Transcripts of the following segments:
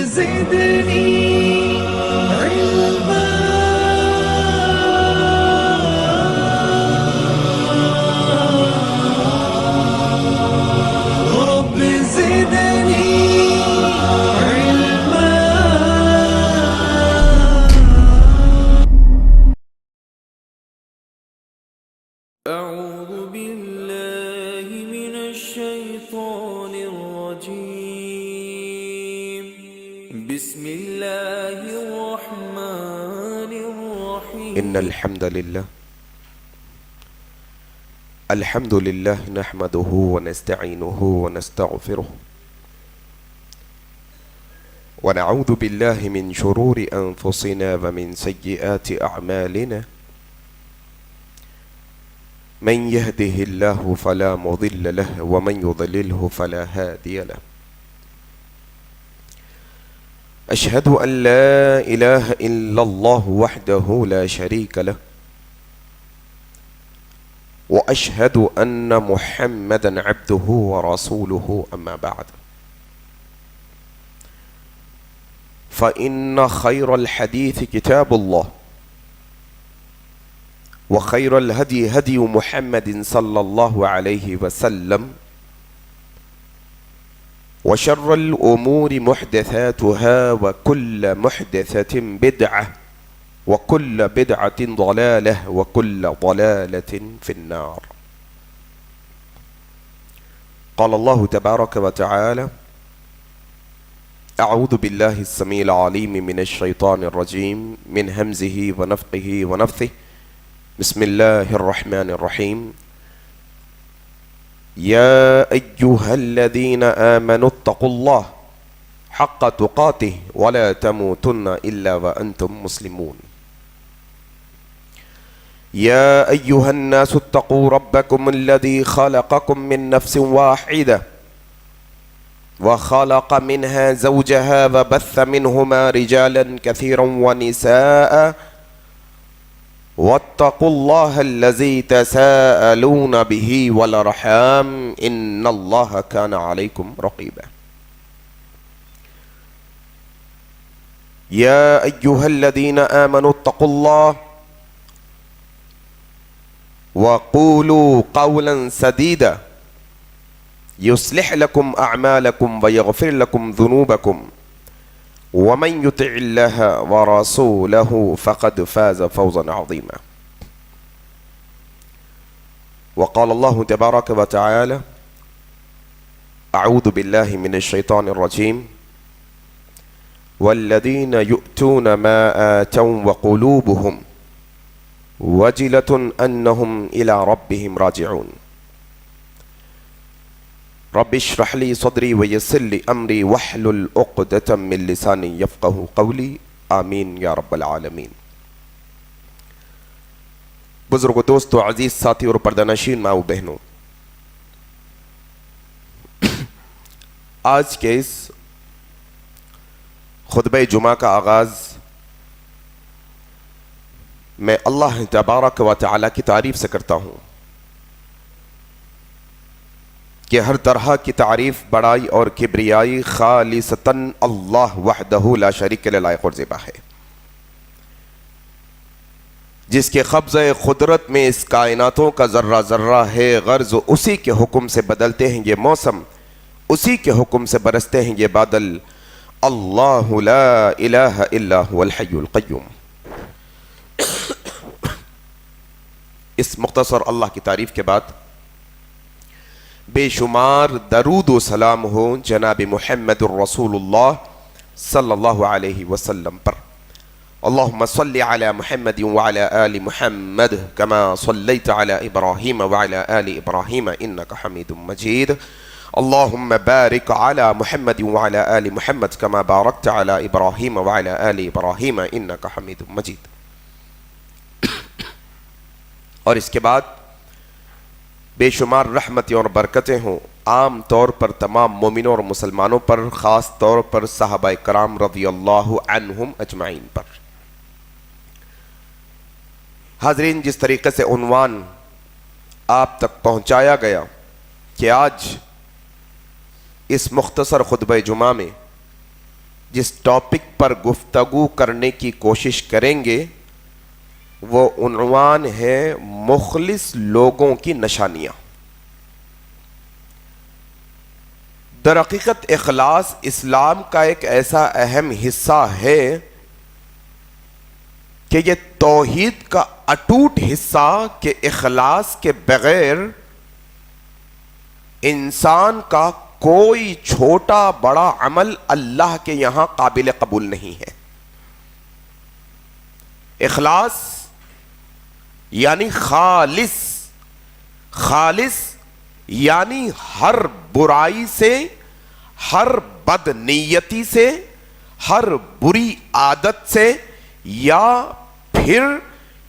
زدني علما رب زدني علما. أعوذ بالله من الشيطان الرجيم. بسم الله الرحمن الرحيم. إن الحمد لله نحمده ونستعينه ونستغفره ونعوذ بالله من شرور أنفسنا ومن سيئات أعمالنا. من يهده الله فلا مضل له ومن يضلله فلا هادي له. أشهد أن لا إله إلا الله وحده لا شريك له وأشهد أن محمدا عبده ورسوله. أما بعد فإن خير الحديث كتاب الله وخير الهدي هدي محمد صلى الله عليه وسلم وشر الأمور محدثاتها وكل محدثة بدعة وكل بدعة ضلالة وكل ضلالة في النار. قال الله تبارك وتعالى: أعوذ بالله السميع العليم من الشيطان الرجيم من همزه ونفخه ونفثه. بسم الله الرحمن الرحيم. يا أيها الذين آمنوا اتقوا الله حق تقاته ولا تموتن إلا وأنتم مسلمون. يا أيها الناس اتقوا ربكم الذي خلقكم من نفس واحدة وخلق منها زوجها وبث منهما رجالا كثيرا ونساء واتقوا الله الذي تساءلون به والأرحام إن الله كان عليكم رقيبا. يا أيها الذين آمنوا اتقوا الله وقولوا قولا سديدا يصلح لكم أعمالكم ويغفر لكم ذنوبكم ومن يطع الله ورسوله فقد فاز فوزا عظيما. وقال الله تبارك وتعالى: أعوذ بالله من الشيطان الرجيم. والذين يؤتون ما آتوا وقلوبهم وجلة أنهم إلى ربهم راجعون. رب اشرح لي صدري ويسر لي أمري واحلل عقدة من لساني يفقهوا قولي. آمین یا رب العالمین. بزرگوں، دوستوں، عزیز ساتھی اور پردہ نشین ماؤں بہنوں، آج کے اس خطبہ جمعہ کا آغاز میں اللہ تبارک و تعالیٰ کی تعریف سے کرتا ہوں کہ ہر طرح کی تعریف، بڑائی اور کبریائی خالصتاً اللہ وحدہ لا شریک له لائق اور زیبا ہے، جس کے قبضہ قدرت میں اس کائناتوں کا ذرہ ذرہ ہے. غرض اسی کے حکم سے بدلتے ہیں یہ موسم، اسی کے حکم سے برستے ہیں یہ بادل. اللہ لا الہ الا هو الحی القیوم. اس مختصر اللہ کی تعریف کے بعد بے شمار درود و سلام ہو جناب محمد الرسول اللہ صلی اللہ علیہ وسلم پر. اللہم صلی علی محمد وعلی آل محمد کما صلیت علی ابراہیم وعلی آل ابراہیم انکا حمید مجید. اللہم بارک علی محمد وعلی آل محمد کما بارکت علی ابراہیم وعلی آل ابراہیم انکا حمید مجید. اور اس کے بعد بے شمار رحمتیں اور برکتیں ہوں عام طور پر تمام مومنوں اور مسلمانوں پر، خاص طور پر صحابہ کرام رضی اللہ عنہم اجمعین پر. حاضرین، جس طریقے سے عنوان آپ تک پہنچایا گیا کہ آج اس مختصر خطبہ جمعہ میں جس ٹاپک پر گفتگو کرنے کی کوشش کریں گے وہ عنوان ہے مخلص لوگوں کی نشانیاں۔ در حقیقت اخلاص اسلام کا ایک ایسا اہم حصہ ہے کہ یہ توحید کا اٹوٹ حصہ کہ اخلاص کے بغیر انسان کا کوئی چھوٹا بڑا عمل اللہ کے یہاں قابل قبول نہیں ہے۔ اخلاص یعنی خالص، خالص یعنی ہر برائی سے، ہر بد نیتی سے، ہر بری عادت سے یا پھر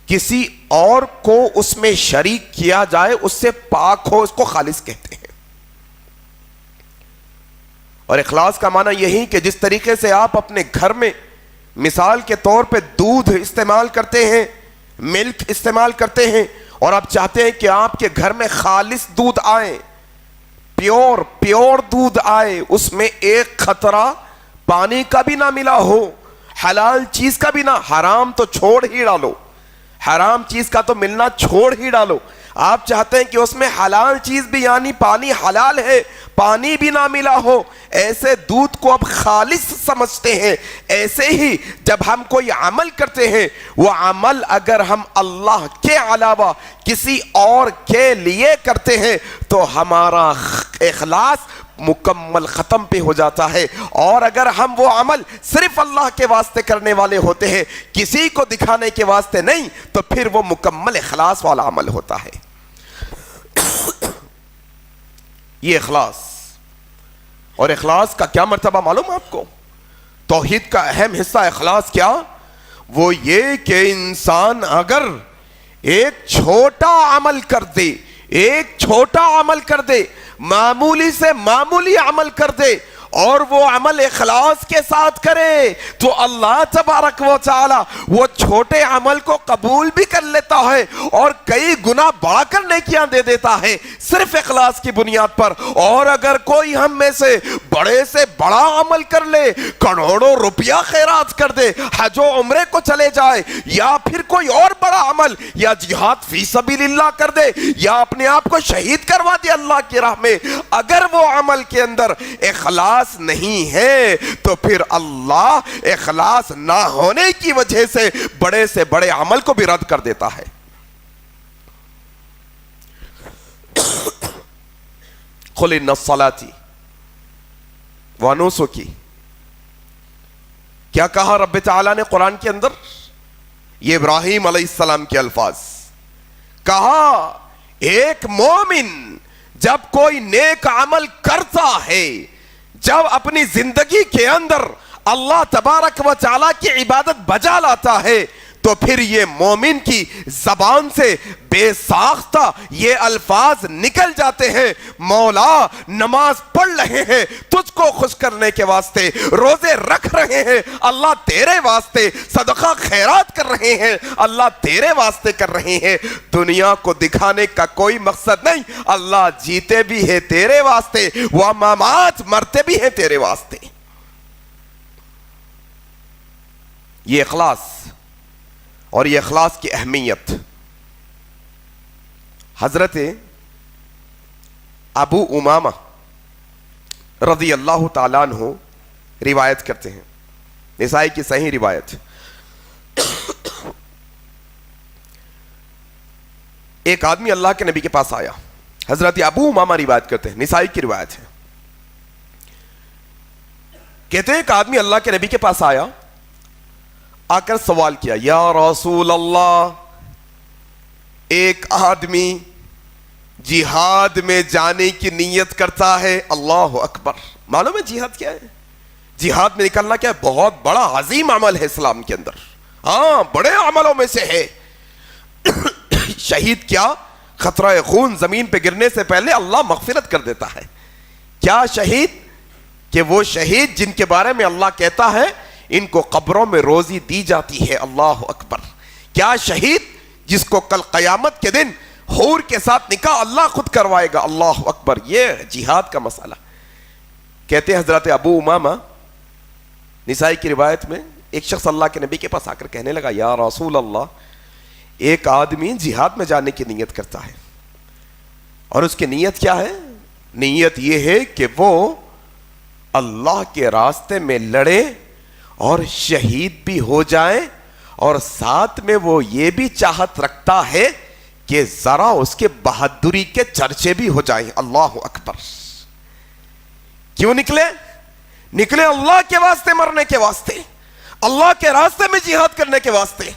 کسی اور کو اس میں شریک کیا جائے اس سے پاک ہو، اس کو خالص کہتے ہیں۔ اور اخلاص کا معنی یہی کہ جس طریقے سے آپ اپنے گھر میں مثال کے طور پہ دودھ استعمال کرتے ہیں، ملک استعمال کرتے ہیں، اور آپ چاہتے ہیں کہ آپ کے گھر میں خالص دودھ آئے، پیور دودھ آئے، اس میں ایک خطرہ پانی کا بھی نہ ملا ہو، حلال چیز کا بھی نہ، حرام تو چھوڑ ہی ڈالو، حرام چیز کا تو ملنا چھوڑ ہی ڈالو، آپ چاہتے ہیں کہ اس میں حلال چیز بھی یعنی پانی حلال ہے، پانی بھی نہ ملا ہو، ایسے دودھ کو اب خالص سمجھتے ہیں۔ ایسے ہی جب ہم کوئی عمل کرتے ہیں، وہ عمل اگر ہم اللہ کے علاوہ کسی اور کے لیے کرتے ہیں تو ہمارا اخلاص مکمل ختم پہ ہو جاتا ہے، اور اگر ہم وہ عمل صرف اللہ کے واسطے کرنے والے ہوتے ہیں، کسی کو دکھانے کے واسطے نہیں، تو پھر وہ مکمل اخلاص والا عمل ہوتا ہے۔ یہ اخلاص، اور اخلاص کا کیا مرتبہ معلوم آپ کو؟ توحید کا اہم حصہ اخلاص کیا؟ وہ یہ کہ انسان اگر ایک چھوٹا عمل کر دے، ایک چھوٹا عمل کر دے، معمولی سے معمولی عمل کر دے، اور وہ عمل اخلاص کے ساتھ کرے، تو اللہ تبارک و تعالی وہ چھوٹے عمل کو قبول بھی کر لیتا ہے اور کئی گنا بڑھا کر نیکیاں دے دیتا ہے صرف اخلاص کی بنیاد پر۔ اور اگر کوئی ہم میں سے بڑا عمل کر لے، کروڑوں روپیہ خیرات کر دے، حج و عمرے کو چلے جائے، یا پھر کوئی اور بڑا عمل، یا جہاد فی سبیل اللہ کر دے، یا اپنے آپ کو شہید کروا دے اللہ کی راہ میں، اگر وہ عمل کے اندر اخلاص نہیں ہے تو پھر اللہ اخلاص نہ ہونے کی وجہ سے بڑے عمل کو بھی رد کر دیتا ہے۔ قل ان الصلاۃ ونسکی، کیا کہا رب تعالیٰ نے قرآن کے اندر؟ یہ ابراہیم علیہ السلام کے الفاظ کہا، ایک مومن جب کوئی نیک عمل کرتا ہے، جب اپنی زندگی کے اندر اللہ تبارک و تعالیٰ کی عبادت بجا لاتا ہے، تو پھر یہ مومن کی زبان سے بے ساختہ یہ الفاظ نکل جاتے ہیں، مولا نماز پڑھ رہے ہیں تجھ کو خوش کرنے کے واسطے، روزے رکھ رہے ہیں اللہ تیرے واسطے، صدقہ خیرات کر رہے ہیں اللہ تیرے واسطے کر رہے ہیں، دنیا کو دکھانے کا کوئی مقصد نہیں، اللہ جیتے بھی ہے تیرے واسطے، وہ ممات مرتے بھی ہیں تیرے واسطے۔ یہ اخلاص، اور یہ اخلاص کی اہمیت حضرت ابو امامہ رضی اللہ تعالیٰ عنہ روایت کرتے ہیں، نسائی کی صحیح روایت۔ ایک آدمی اللہ کے نبی کے پاس آیا، حضرت ابو امامہ روایت کرتے ہیں، نسائی کی روایت ہے، کہتے ہیں ایک آدمی اللہ کے نبی کے پاس آیا، آ کر سوال کیا، یا رسول اللہ، ایک آدمی جہاد میں جانے کی نیت کرتا ہے، اللہ اکبر، معلوم ہے جہاد کیا ہے؟ جہاد میں نکلنا کیا ہے؟ بہت بڑا عظیم عمل ہے اسلام کے اندر، ہاں بڑے عملوں میں سے ہے۔ شہید کیا؟ خطرہ خون زمین پہ گرنے سے پہلے اللہ مغفرت کر دیتا ہے۔ کیا شہید؟ کہ وہ شہید جن کے بارے میں اللہ کہتا ہے ان کو قبروں میں روزی دی جاتی ہے، اللہ اکبر۔ کیا شہید جس کو کل قیامت کے دن حور کے ساتھ نکاح اللہ خود کروائے گا، اللہ اکبر۔ یہ جہاد کا مسئلہ۔ کہتے ہیں حضرت ابو امامہ نسائی کی روایت میں ایک شخص اللہ کے نبی کے پاس آ کر کہنے لگا یا رسول اللہ، ایک آدمی جہاد میں جانے کی نیت کرتا ہے، اور اس کی نیت کیا ہے؟ نیت یہ ہے کہ وہ اللہ کے راستے میں لڑے اور شہید بھی ہو جائے، اور ساتھ میں وہ یہ بھی چاہت رکھتا ہے کہ ذرا اس کے بہادری کے چرچے بھی ہو جائیں۔ اللہ اکبر! کیوں نکلے اللہ کے واسطے، مرنے کے واسطے، اللہ کے راستے میں جہاد کرنے کے واسطے۔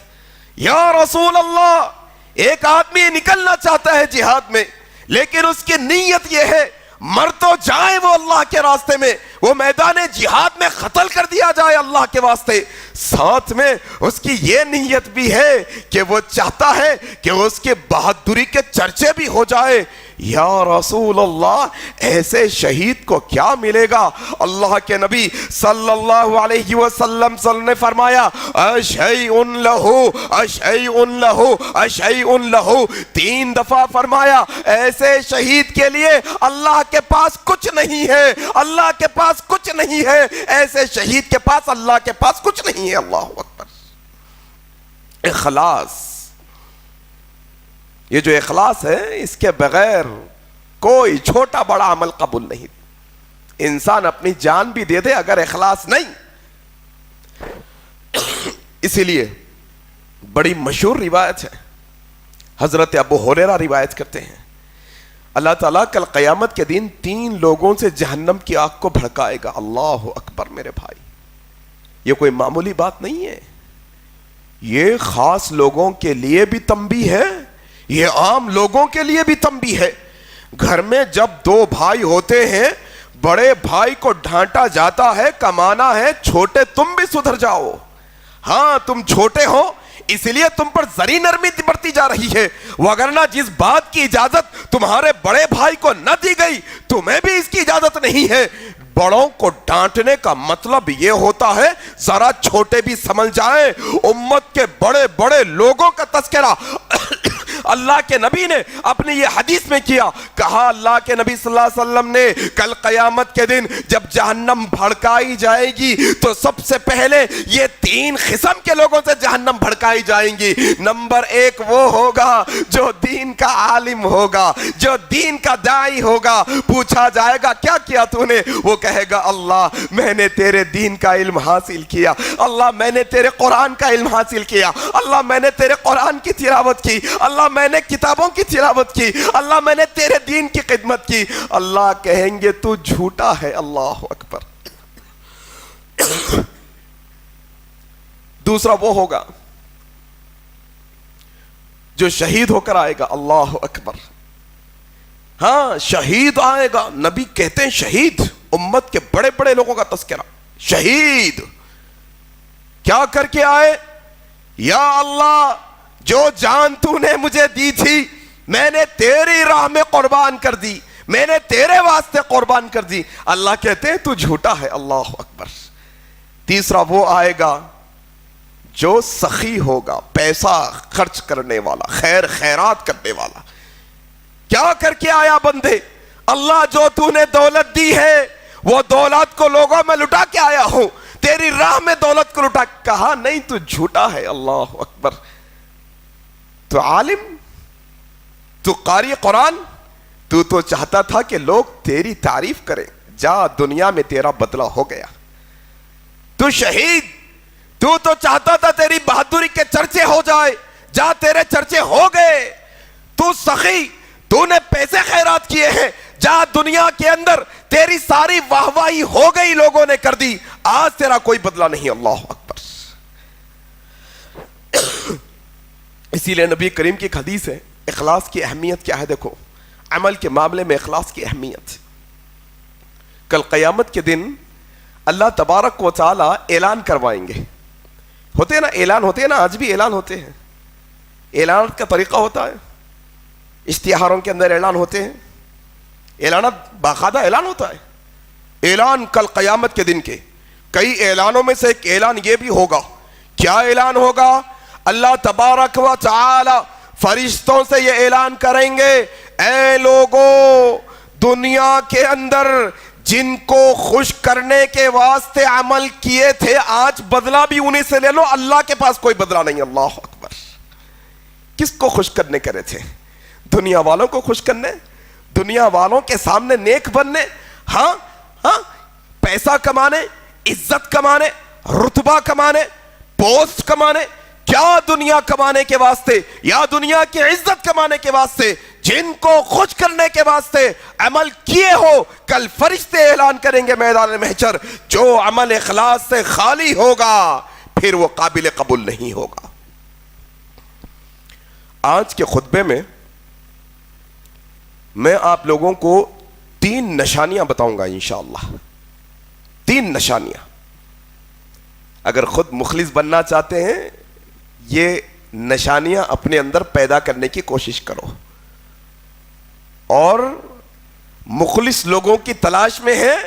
یا رسول اللہ، ایک آدمی نکلنا چاہتا ہے جہاد میں، لیکن اس کی نیت یہ ہے مر تو جائے وہ اللہ کے راستے میں، وہ میدان جہاد میں قتل کر دیا جائے اللہ کے واسطے، ساتھ میں اس کی یہ نیت بھی ہے کہ وہ چاہتا ہے کہ اس کے بہادری کے چرچے بھی ہو جائے۔ یا رسول اللہ، ایسے شہید کو کیا ملے گا؟ اللہ کے نبی صلی اللہ علیہ وسلم نے فرمایا اشیء لہو اشیء لہو اشیء لہو، 3 دفعہ فرمایا ایسے شہید کے لیے اللہ کے پاس کچھ نہیں ہے، اللہ کے پاس کچھ نہیں ہے، ایسے شہید کے پاس اللہ کے پاس کچھ نہیں ہے۔ اللہ اکبر! اخلاص، یہ جو اخلاص ہے، اس کے بغیر کوئی چھوٹا بڑا عمل قبول نہیں۔ انسان اپنی جان بھی دے دے اگر اخلاص نہیں۔ اسی لیے بڑی مشہور روایت ہے، حضرت ابو ہریرہ روایت کرتے ہیں، اللہ تعالیٰ کل قیامت کے دن 3 لوگوں سے جہنم کی آگ کو بھڑکائے گا۔ اللہ اکبر! میرے بھائی، یہ کوئی معمولی بات نہیں ہے، یہ خاص لوگوں کے لیے بھی تنبیہ ہے، یہ عام لوگوں کے لیے بھی تنبیہ ہے۔ گھر میں جب 2 بھائی ہوتے ہیں، بڑے بھائی کو ڈانٹا جاتا ہے، کمانا ہے، چھوٹے تم بھی سدھر جاؤ۔ ہاں، تم چھوٹے ہو اس لیے تم پر ذری نرمی بڑھتی جا رہی ہے، وگرنہ جس بات کی اجازت تمہارے بڑے بھائی کو نہ دی گئی، تمہیں بھی اس کی اجازت نہیں ہے۔ بڑوں کو ڈانٹنے کا مطلب یہ ہوتا ہے ذرا چھوٹے بھی سمجھ جائیں۔ امت کے بڑے بڑے لوگوں کا تذکرہ اللہ کے نبی نے اپنی یہ حدیث میں کیا، کہا اللہ کے نبی صلی اللہ علیہ وسلم نے کل قیامت کے دن جب جہنم بھڑکائی جائے گی تو سب سے پہلے یہ 3 قسم کے لوگوں سے جہنم بھڑکائی جائیں گی۔ نمبر 1 وہ ہوگا جو دین کا عالم ہوگا، جو دین کا داعی ہوگا، پوچھا جائے گا کیا کیا تو نے؟ وہ کہے گا اللہ میں نے تیرے دین کا علم حاصل کیا، اللہ میں نے تیرے قرآن کا علم حاصل کیا، اللہ میں نے تیرے قرآن کی تلاوت کی، اللہ میں نے کتابوں کی تلاوت کی، اللہ میں نے تیرے دین کی خدمت کی۔ اللہ کہیں گے تو جھوٹا ہے۔ اللہ اکبر! دوسرا وہ ہوگا جو شہید ہو کر آئے گا۔ اللہ اکبر! ہاں، شہید آئے گا۔ نبی کہتے ہیں شہید، امت کے بڑے بڑے لوگوں کا تذکرہ، شہید کیا کر کے آئے؟ یا اللہ، جو جان تو نے مجھے دی تھی میں نے تیری راہ میں قربان کر دی، میں نے تیرے واسطے قربان کر دی۔ اللہ کہتے ہیں تو جھوٹا ہے۔ اللہ اکبر! تیسرا وہ آئے گا جو سخی ہوگا، پیسہ خرچ کرنے والا، خیر خیرات کرنے والا۔ کیا کر کے آیا بندے؟ اللہ جو تو نے دولت دی ہے وہ دولت کو لوگوں میں لٹا کے آیا ہوں، تیری راہ میں دولت کو لٹا۔ کہا نہیں تو جھوٹا ہے۔ اللہ اکبر! تو عالم، تو قاری قرآن، تو چاہتا تھا کہ لوگ تیری تعریف کریں، جا دنیا میں تیرا بدلہ ہو گیا۔ تو شہید، تو چاہتا تھا تیری بہادری کے چرچے ہو جائے، جا تیرے چرچے ہو گئے۔ تو سخی، تو نے پیسے خیرات کیے ہیں، جا دنیا کے اندر تیری ساری واہواہی ہو گئی، لوگوں نے کر دی، آج تیرا کوئی بدلہ نہیں۔ اللہ اکبر! اسی لیے نبی کریم کی ایک حدیث ہے، اخلاص کی اہمیت کیا ہے؟ دیکھو، عمل کے معاملے میں اخلاص کی اہمیت۔ کل قیامت کے دن اللہ تبارک و تعالی اعلان کروائیں گے۔ ہوتے ہیں نا اعلان، ہوتے ہیں نا، آج بھی اعلان ہوتے ہیں۔ اعلان کا طریقہ ہوتا ہے، اشتہاروں کے اندر اعلان ہوتے ہیں، اعلانات باقاعدہ اعلان ہوتا ہے۔ اعلان کل قیامت کے دن کے کئی اعلانوں میں سے ایک اعلان یہ بھی ہوگا۔ کیا اعلان ہوگا؟ اللہ تبارک و تعالی فرشتوں سے یہ اعلان کریں گے، اے لوگو، دنیا کے اندر جن کو خوش کرنے کے واسطے عمل کیے تھے آج بدلہ بھی انہیں سے لے لو, اللہ کے پاس کوئی بدلہ نہیں. اللہ اکبر. کس کو خوش کرنے کرے تھے؟ دنیا والوں کو خوش کرنے, دنیا والوں کے سامنے نیک بننے, ہاں ہاں, پیسہ کمانے, عزت کمانے, رتبہ کمانے, پوسٹ کمانے, کیا دنیا کمانے کے واسطے یا دنیا کی عزت کمانے کے واسطے. جن کو خوش کرنے کے واسطے عمل کیے ہو, کل فرشتے اعلان کریں گے میدان محشر, جو عمل اخلاص سے خالی ہوگا پھر وہ قابل قبول نہیں ہوگا. آج کے خطبے میں میں آپ لوگوں کو 3 نشانیاں بتاؤں گا انشاءاللہ. 3 نشانیاں. اگر خود مخلص بننا چاہتے ہیں یہ نشانیاں اپنے اندر پیدا کرنے کی کوشش کرو, اور مخلص لوگوں کی تلاش میں ہیں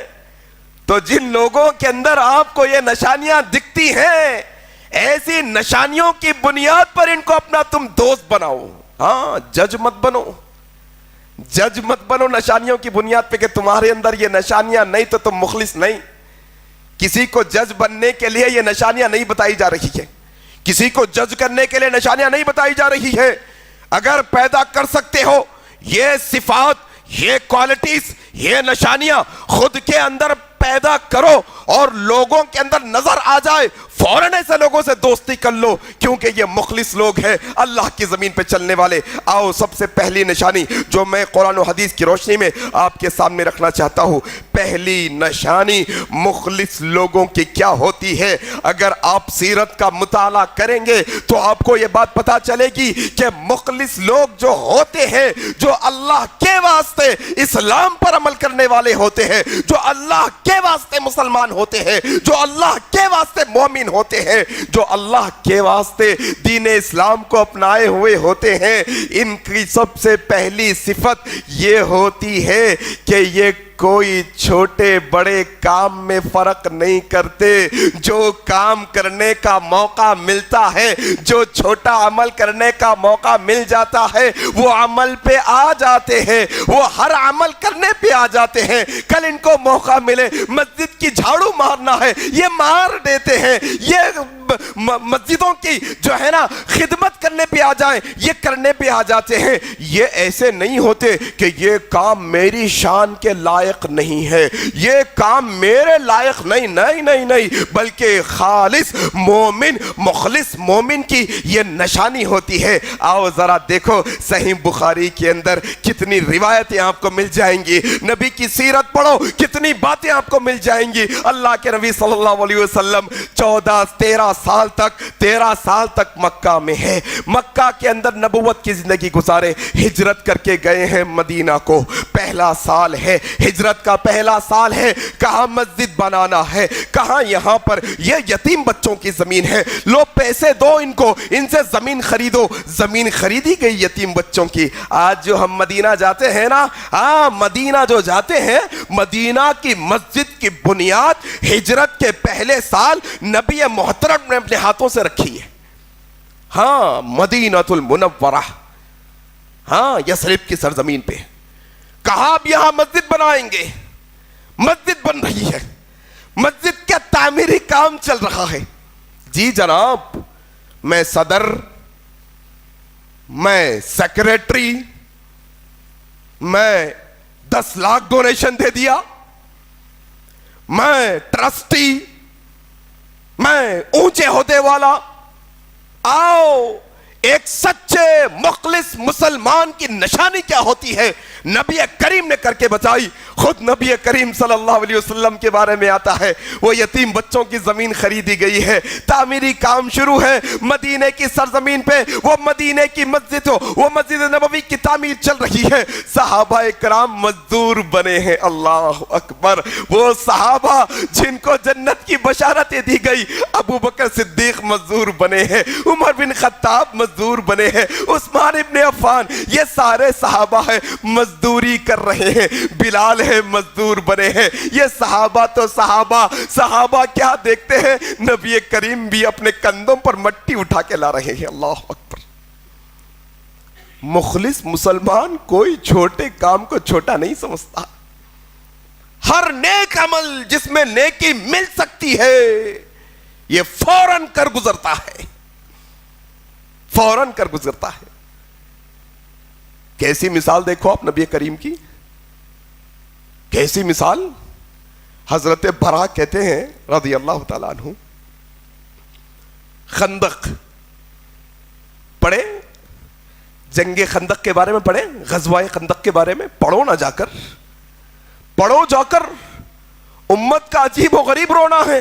تو جن لوگوں کے اندر آپ کو یہ نشانیاں دکھتی ہیں ایسی نشانیوں کی بنیاد پر ان کو اپنا تم دوست بناؤ. ہاں, جج مت بنو, جج مت بنو نشانیوں کی بنیاد پہ کہ تمہارے اندر یہ نشانیاں نہیں تو تم مخلص نہیں. کسی کو جج بننے کے لیے یہ نشانیاں نہیں بتائی جا رہی ہے, کسی کو جج کرنے کے لیے نشانیاں نہیں بتائی جا رہی ہے. اگر پیدا کر سکتے ہو یہ صفات, یہ کوالٹیز, یہ نشانیاں خود کے اندر پیدا کرو اور لوگوں کے اندر نظر آ جائے, فوراً ایسے لوگوں سے دوستی کر لو کیونکہ یہ مخلص لوگ ہیں, اللہ کی زمین پہ چلنے والے. آؤ سب سے پہلی نشانی جو میں قرآن و حدیث کی روشنی میں آپ کے سامنے رکھنا چاہتا ہوں. پہلی نشانی مخلص لوگوں کی کیا ہوتی ہے, اگر آپ سیرت کا مطالعہ کریں گے تو آپ کو یہ بات پتا چلے گی کہ مخلص لوگ جو ہوتے ہیں, جو اللہ کے واسطے اسلام پر عمل کرنے والے ہوتے ہیں, جو اللہ کے واسطے مسلمان ہوتے ہیں, جو اللہ کے واسطے مومن ہوتے ہیں, جو اللہ کے واسطے دین اسلام کو اپنائے ہوئے ہوتے ہیں, ان کی سب سے پہلی صفت یہ ہوتی ہے کہ یہ کوئی چھوٹے بڑے کام میں فرق نہیں کرتے. جو کام کرنے کا موقع ملتا ہے, جو چھوٹا عمل کرنے کا موقع مل جاتا ہے وہ عمل پہ آ جاتے ہیں, وہ ہر عمل کرنے پہ آ جاتے ہیں. کل ان کو موقع ملے مسجد کی جھاڑو مارنا ہے یہ مار دیتے ہیں, یہ مسجدوں کی جو ہے نا خدمت کرنے پہ آ جائیں یہ کرنے پہ آ جاتے ہیں. یہ ایسے نہیں ہوتے کہ یہ کام میری شان کے لائق نہیں ہے, یہ کام میرے لائق نہیں, نہیں نہیں نہیں, بلکہ خالص مومن مخلص مومن کی یہ نشانی ہوتی ہے. آؤ ذرا دیکھو صحیح بخاری کے اندر کتنی روایتیں آپ کو مل جائیں گی, نبی کی سیرت پڑھو کتنی باتیں آپ کو مل جائیں گی. اللہ کے نبی صلی اللہ علیہ وسلم 13 سال تک مکہ میں ہے, مکہ کے اندر نبوت کی زندگی گزارے, ہجرت کر کے گئے ہیں مدینہ کو. پہلا سال ہے, ہجرت کا پہلا سال ہے, کہاں مسجد بنانا ہے, کہاں یہاں پر یہ یتیم بچوں کی زمین ہے, لو پیسے دو ان کو, ان سے زمین خریدو. زمین خریدی گئی یتیم بچوں کی. آج جو ہم مدینہ جاتے ہیں نا, ہاں مدینہ جو جاتے ہیں, مدینہ کی مسجد کی بنیاد ہجرت کے پہلے سال نبی محترم نے اپنے ہاتھوں سے رکھی ہے. ہاں مدینہ المنورہ, ہاں یثرب کی سرزمین پہ. کہا اب یہاں مسجد بنائیں گے, مسجد بن رہی ہے, مسجد کا تعمیری کام چل رہا ہے. جی جناب, میں صدر, میں سیکریٹری, میں 10 لاکھ ڈونیشن دے دیا, میں ٹرسٹی, میں اونچے عہدے والا. آؤ ایک سچے مخلص مسلمان کی نشانی کیا ہوتی ہے نبی کریم نے کر کے بتائی. خود نبی کریم صلی اللہ علیہ وسلم کے بارے میں آتا ہے, وہ یتیم بچوں کی زمین خریدی گئی ہے, تعمیری کام شروع ہے مدینے کی سرزمین پہ, وہ مدینے کی مسجد ہو, وہ مسجد نبوی کی تعمیر چل رہی ہے. صحابہ کرام مزدور بنے ہیں. اللہ اکبر. وہ صحابہ جن کو جنت کی بشارتیں دی گئی, ابو بکر صدیق مزدور بنے ہیں, عمر بن خطاب مزدور بنے ہیں, عثمان ابن عفان, یہ سارے صحابہ ہیں مزدوری کر رہے ہیں. بلال ہے مزدور بنے ہیں. یہ صحابہ تو صحابہ کیا دیکھتے ہیں, نبی کریم بھی اپنے کندھوں پر مٹی اٹھا کے لا رہے ہیں. اللہ اکبر. مخلص مسلمان کوئی چھوٹے کام کو چھوٹا نہیں سمجھتا. ہر نیک عمل جس میں نیکی مل سکتی ہے یہ فوراً کر گزرتا ہے، فوراً کر گزرتا ہے۔ کیسی مثال دیکھو آپ نبی کریم کی، کیسی مثال۔ حضرت برا کہتے ہیں رضی اللہ تعالیٰ عنہ، خندق پڑھے، جنگ خندق کے بارے میں پڑھے، غزوہ خندق کے بارے میں پڑھو نہ جا کر، پڑھو جا کر۔ امت کا عجیب و غریب رونا ہے،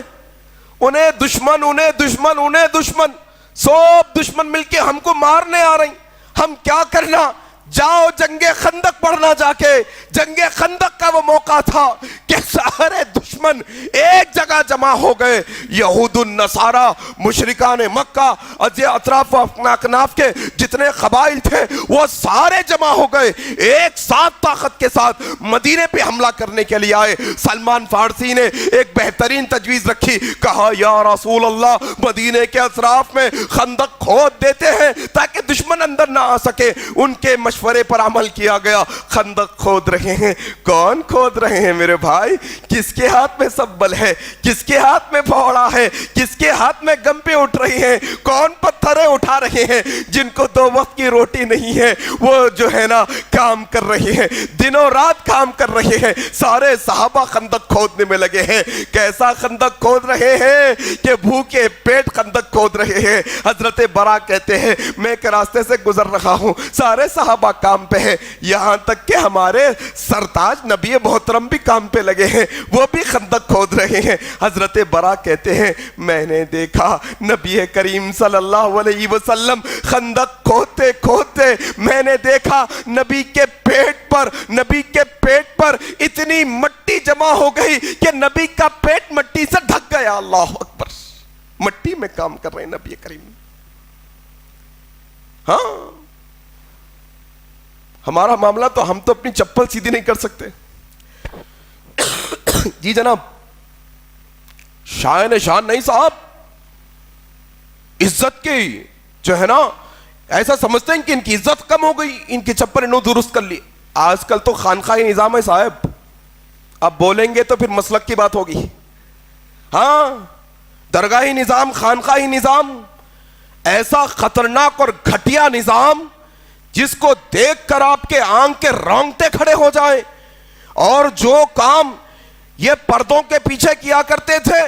انہیں دشمن انہیں دشمن انہیں دشمن، سب دشمن مل کے ہم کو مارنے آ رہی، ہم کیا کرنا؟ جاؤ جنگ خندق پڑھنا جا کے۔ جنگ خندق کا وہ موقع تھا کہ سارے دشمن ایک جگہ جمع ہو گئے، یہود النصارہ، مشرکان مکہ، اطراف و اکناف کے جتنے قبائل تھے وہ سارے جمع ہو گئے، ایک ساتھ طاقت کے ساتھ مدینے پہ حملہ کرنے کے لیے آئے۔ سلمان فارسی نے ایک بہترین تجویز رکھی، کہا یا رسول اللہ مدینے کے اطراف میں خندق کھود دیتے ہیں تاکہ دشمن اندر نہ آ سکے۔ ان کے مشورے پر عمل کیا گیا، خندق کھود رہے ہیں۔ کون کھود رہے ہیں میرے بھائی؟ کس کے ہاتھ میں سبل ہے؟ کس کے ہاتھ میں پھوڑا ہے؟ کس کے ہاتھ میں گمپے اٹھ رہی ہیں؟ کون پتھریں اٹھا رہے ہیں؟ جن کو 2 وقت کی روٹی نہیں ہے وہ جو ہے نا کام کر رہے ہیں، دنوں رات کام کر رہے ہیں۔ سارے صحابہ خندق کھودنے میں لگے ہیں۔ کیسا خندق کھود رہے ہیں کہ بھوکے پیٹ خندق کھود رہے ہیں۔ حضرت برا کہتے ہیں میں ایک راستے سے گزر رہا ہوں، سارے صحابہ کام پہ ہیں، یہاں تک کہ ہمارے سرتاج نبی محترم بھی کام پہ لگے ہیں، وہ بھی خندق کھود رہے ہیں۔ حضرت برا کہتے ہیں میں نے دیکھا نبی کریم صلی اللہ علیہ وسلم خندق کھودتے کھودتے میں نے دیکھا نبی کے پیٹ پر اتنی مٹی جمع ہو گئی کہ نبی کا پیٹ مٹی سے ڈھک گیا۔ اللہ اکبر، مٹی میں کام کر رہے ہیں نبی کریم۔ ہاں ہمارا معاملہ تو ہم تو اپنی چپل سیدھی نہیں کر سکتے۔ جی جناب، شان نہیں صاحب، عزت کی جو ہے نا ایسا سمجھتے ہیں کہ ان کی عزت کم ہو گئی، ان کی چپل انہوں درست کر لی۔ آج کل تو خانقاہی نظام ہے صاحب، اب بولیں گے تو پھر مسلک کی بات ہوگی۔ ہاں درگاہی نظام، خانقاہی نظام، ایسا خطرناک اور گھٹیا نظام جس کو دیکھ کر آپ کے آنکھ کے رونگٹے کھڑے ہو جائیں۔ اور جو کام یہ پردوں کے پیچھے کیا کرتے تھے،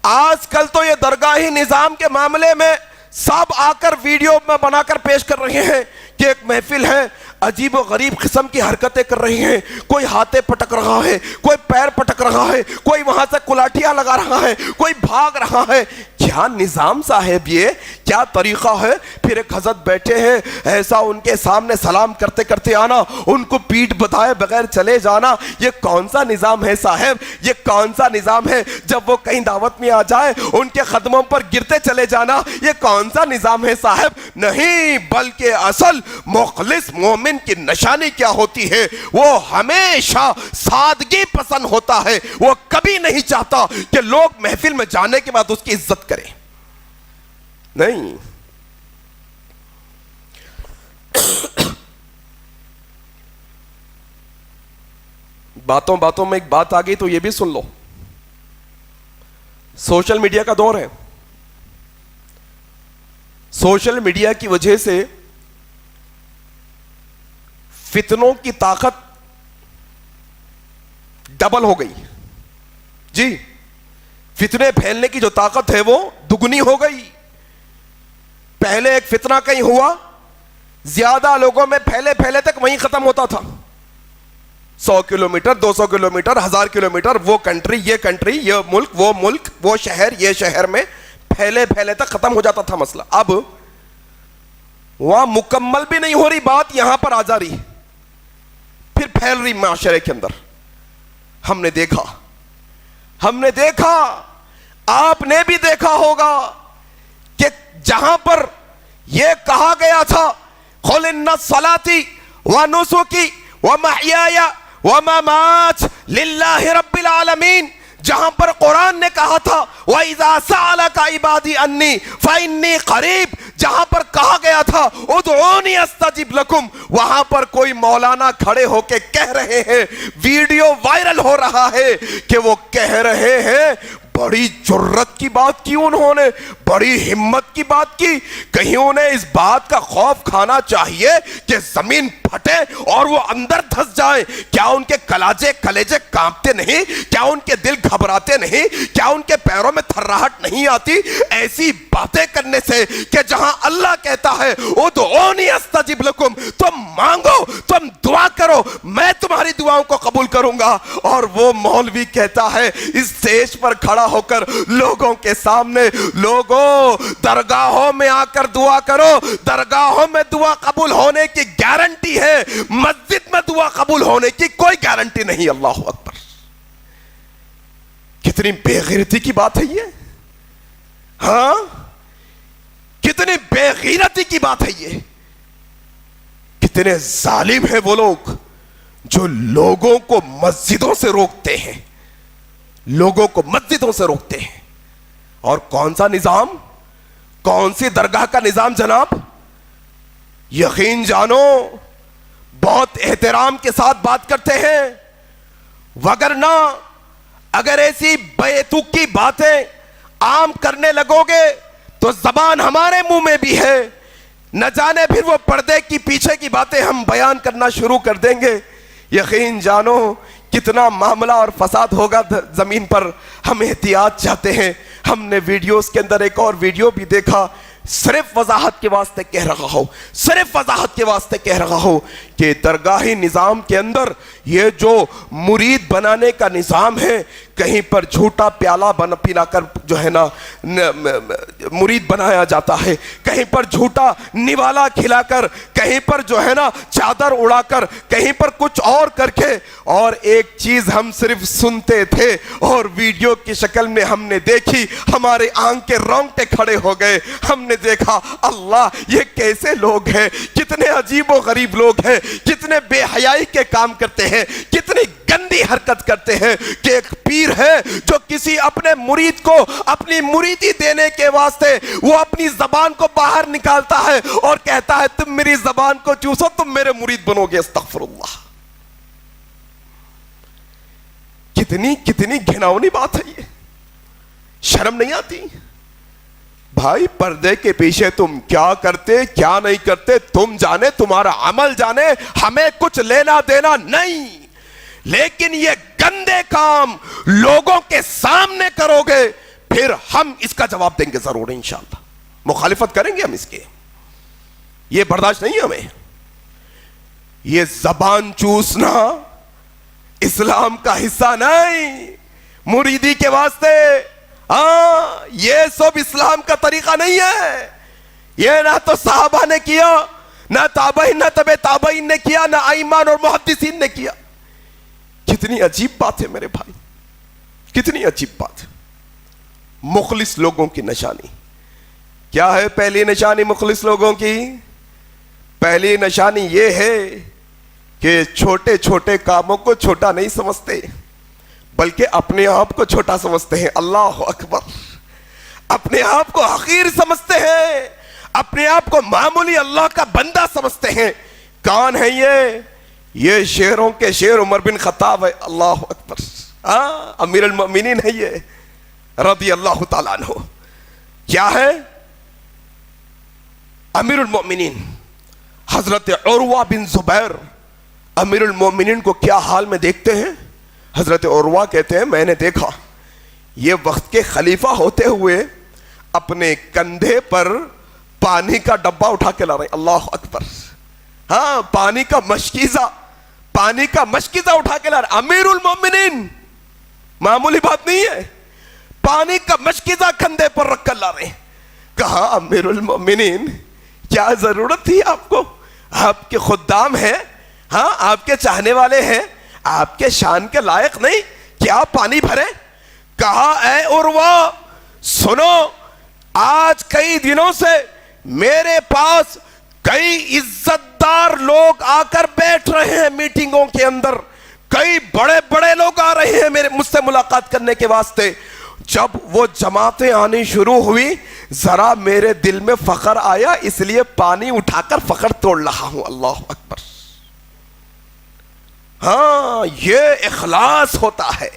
آج کل تو یہ درگاہی نظام کے معاملے میں سب آ کر ویڈیو میں بنا کر پیش کر رہے ہیں کہ ایک محفل ہے، عجیب و غریب قسم کی حرکتیں کر رہی ہیں، کوئی ہاتھیں پٹک رہا ہے، کوئی پیر پٹک رہا ہے، کوئی وہاں سے کلاٹیاں لگا رہا ہے، کوئی بھاگ رہا ہے۔ کیا نظام صاحب، یہ کیا طریقہ ہے؟ پھر ایک حضرت بیٹھے ہیں، ایسا ان کے سامنے سلام کرتے کرتے آنا، ان کو پیٹھ بتائے بغیر چلے جانا، یہ کون سا نظام ہے صاحب؟ یہ کون سا نظام ہے؟ جب وہ کہیں دعوت میں آ جائے ان کے قدموں پر گرتے چلے جانا، یہ کون سا نظام ہے صاحب؟ نہیں، بلکہ اصل مخلص مومن کی نشانی کیا ہوتی ہے؟ وہ ہمیشہ سادگی پسند ہوتا ہے، وہ کبھی نہیں چاہتا کہ لوگ محفل میں جانے کے بعد اس کی عزت کریں۔ نہیں، باتوں باتوں میں ایک بات آ گئی تو یہ بھی سن لو۔ سوشل میڈیا کا دور ہے، سوشل میڈیا کی وجہ سے فتنوں کی طاقت ڈبل ہو گئی۔ جی، فتنے پھیلنے کی جو طاقت ہے وہ دگنی ہو گئی۔ پہلے ایک فتنہ کہیں ہوا، زیادہ لوگوں میں پھیلے تک وہیں ختم ہوتا تھا۔ 100 کلومیٹر، 200 کلومیٹر، 1000 کلومیٹر، وہ کنٹری، یہ ملک، وہ شہر، یہ شہر میں پھیلے تک ختم ہو جاتا تھا مسئلہ۔ اب وہاں مکمل بھی نہیں ہو رہی بات، یہاں پر آ جا رہی، پھر پھیل رہی معاشرے کے اندر۔ ہم نے دیکھا، آپ نے بھی دیکھا ہوگا کہ جہاں پر یہ کہا گیا تھا قُلْ إِنَّ صَلَاتِي وَنُسُكِي وَمَحْيَايَ وَمَمَاتِي لِلَّهِ رَبِّ الْعَالَمِينَ، جہاں پر قرآن نے کہا تھا وَإِذَا سَأَلَكَ عِبَادِي عَنِّي فَإِنِّي قَرِيبٌ، جہاں پر کہا گیا تھا ادعونی استجب لکم، وہاں پر کوئی مولانا کھڑے ہو کے کہہ رہے ہیں، ویڈیو وائرل ہو رہا ہے کہ وہ کہہ رہے ہیں، بڑی جرت کی بات کی انہوں نے، بڑی ہمت کی بات کی، کہیں انہیں اس بات کا خوف کھانا چاہیے کہ زمین پھٹے اور وہ اندر دھس جائیں؟ کیا ان کے کلیجے کانپتے نہیں؟ کیا ان کے دل گھبراتے نہیں؟ کیا ان کے پیروں میں تھراہٹ نہیں آتی ایسی باتیں کرنے سے کہ جہاں اللہ کہتا ہے ادعونی استجب لکم، تم مانگو، تم دعا کرو، میں تمہاری دعاؤں کو قبول کروں گا، اور وہ مولوی کہتا ہے اس اسٹیج پر کھڑا ہو کر لوگوں کے سامنے، لوگوں درگاہوں میں آ کر دعا کرو، درگاہوں میں دعا قبول ہونے کی گارنٹی ہے، مسجد میں دعا قبول ہونے کی کوئی گارنٹی نہیں۔ اللہ اکبر، کتنی بے غیرتی کی بات ہے یہ، ہاں کتنی بے غیرتی کی بات ہے یہ، کتنے ظالم ہیں وہ لوگ جو لوگوں کو مسجدوں سے روکتے ہیں، لوگوں کو مسجدوں سے روکتے ہیں۔ اور کون سا نظام، کون سی درگاہ کا نظام جناب؟ یقین جانو بہت احترام کے ساتھ بات کرتے ہیں، وگرنہ اگر ایسی بیتوکی باتیں عام کرنے لگو گے تو زبان ہمارے منہ میں بھی ہے، نہ جانے پھر وہ پردے کی پیچھے کی باتیں ہم بیان کرنا شروع کر دیں گے۔ یقین جانو کتنا معاملہ اور فساد ہوگا زمین پر، ہم احتیاط چاہتے ہیں۔ ہم نے ویڈیوز کے اندر ایک اور ویڈیو بھی دیکھا، صرف وضاحت کے واسطے کہہ رہا ہوں، صرف وضاحت کے واسطے کہہ رہا ہوں کہ درگاہی نظام کے اندر یہ جو مرید بنانے کا نظام ہے، کہیں پر جھوٹا پیالہ پلا کر جو ہے نا مرید بنایا جاتا ہے، کہیں پر جھوٹا نوالا کھلا کر، کہیں پر جو ہے نا چادر اڑا کر، کہیں پر کچھ اور کر کے، اور ایک چیز ہم صرف سنتے تھے اور ویڈیو کی شکل میں ہم نے دیکھی، ہمارے آنکھ کے رونگٹے کھڑے ہو گئے۔ ہم نے دیکھا اللہ یہ کیسے لوگ ہیں، کتنے عجیب و غریب لوگ ہیں، کتنے بے حیائی کے کام کرتے ہیں، کتنی گندی حرکت کرتے ہیں کہ ایک پیر ہے جو کسی اپنے مرید کو اپنی مریدی دینے کے واسطے وہ اپنی زبان کو باہر نکالتا ہے اور کہتا ہے تم میری زبان کو چوسو تم میرے مرید بنو گے۔ استغفر اللہ، کتنی گھناؤنی بات ہے یہ، شرم نہیں آتی؟ بھائی پردے کے پیچھے تم کیا کرتے کیا نہیں کرتے تم جانے، تمہارا عمل جانے، ہمیں کچھ لینا دینا نہیں، لیکن یہ گندے کام لوگوں کے سامنے کرو گے پھر ہم اس کا جواب دیں گے ضرور انشاءاللہ، مخالفت کریں گے ہم اس کے، یہ برداشت نہیں ہمیں۔ یہ زبان چوسنا اسلام کا حصہ نہیں، مریدی کے واسطے یہ سب اسلام کا طریقہ نہیں ہے۔ یہ نہ تو صحابہ نے کیا، نہ تابعین، نہ تبع تابعین نے کیا، نہ ائمہ اور محدثین نے کیا۔ کتنی عجیب بات ہے میرے بھائی، کتنی عجیب بات ہے۔ مخلص لوگوں کی نشانی کیا ہے؟ پہلی نشانی مخلص لوگوں کی، پہلی نشانی یہ ہے کہ چھوٹے چھوٹے کاموں کو چھوٹا نہیں سمجھتے بلکہ اپنے آپ کو چھوٹا سمجھتے ہیں۔ اللہ اکبر، اپنے آپ کو حقیر سمجھتے ہیں، اپنے آپ کو معمولی اللہ کا بندہ سمجھتے ہیں۔ کون ہے یہ شیروں کے شیر عمر بن خطاب ہے۔ اللہ اکبر، امیر المؤمنین ہے یہ رضی اللہ تعالیٰ عنہ۔ کیا ہے؟ امیر المؤمنین حضرت عروہ بن زبیر امیر المؤمنین کو کیا حال میں دیکھتے ہیں؟ حضرت عروہ کہتے ہیں میں نے دیکھا یہ وقت کے خلیفہ ہوتے ہوئے اپنے کندھے پر پانی کا ڈبہ اٹھا کے لا رہے ہیں۔ اللہ اکبر، ہاں پانی کا مشکیزہ اٹھا کے لا رہے ہیں۔ امیر المؤمنین، معمولی بات نہیں ہے، پانی کا مشکیزہ کندھے پر رکھ کر لا رہے ہیں۔ کہا امیر المؤمنین کیا ضرورت تھی آپ کو؟ آپ کے خدام ہیں، ہاں آپ کے چاہنے والے ہیں، آپ کے شان کے لائق نہیں کیا پانی بھرے؟ کہا اے عروہ سنو، آج کئی دنوں سے میرے پاس کئی عزت دار لوگ آ کر بیٹھ رہے ہیں میٹنگوں کے اندر، کئی بڑے بڑے لوگ آ رہے ہیں مجھ سے ملاقات کرنے کے واسطے. جب وہ جماعتیں آنی شروع ہوئی ذرا میرے دل میں فخر آیا, اس لیے پانی اٹھا کر فخر توڑ رہا ہوں. اللہ اکبر. ہاں یہ اخلاص ہوتا ہے,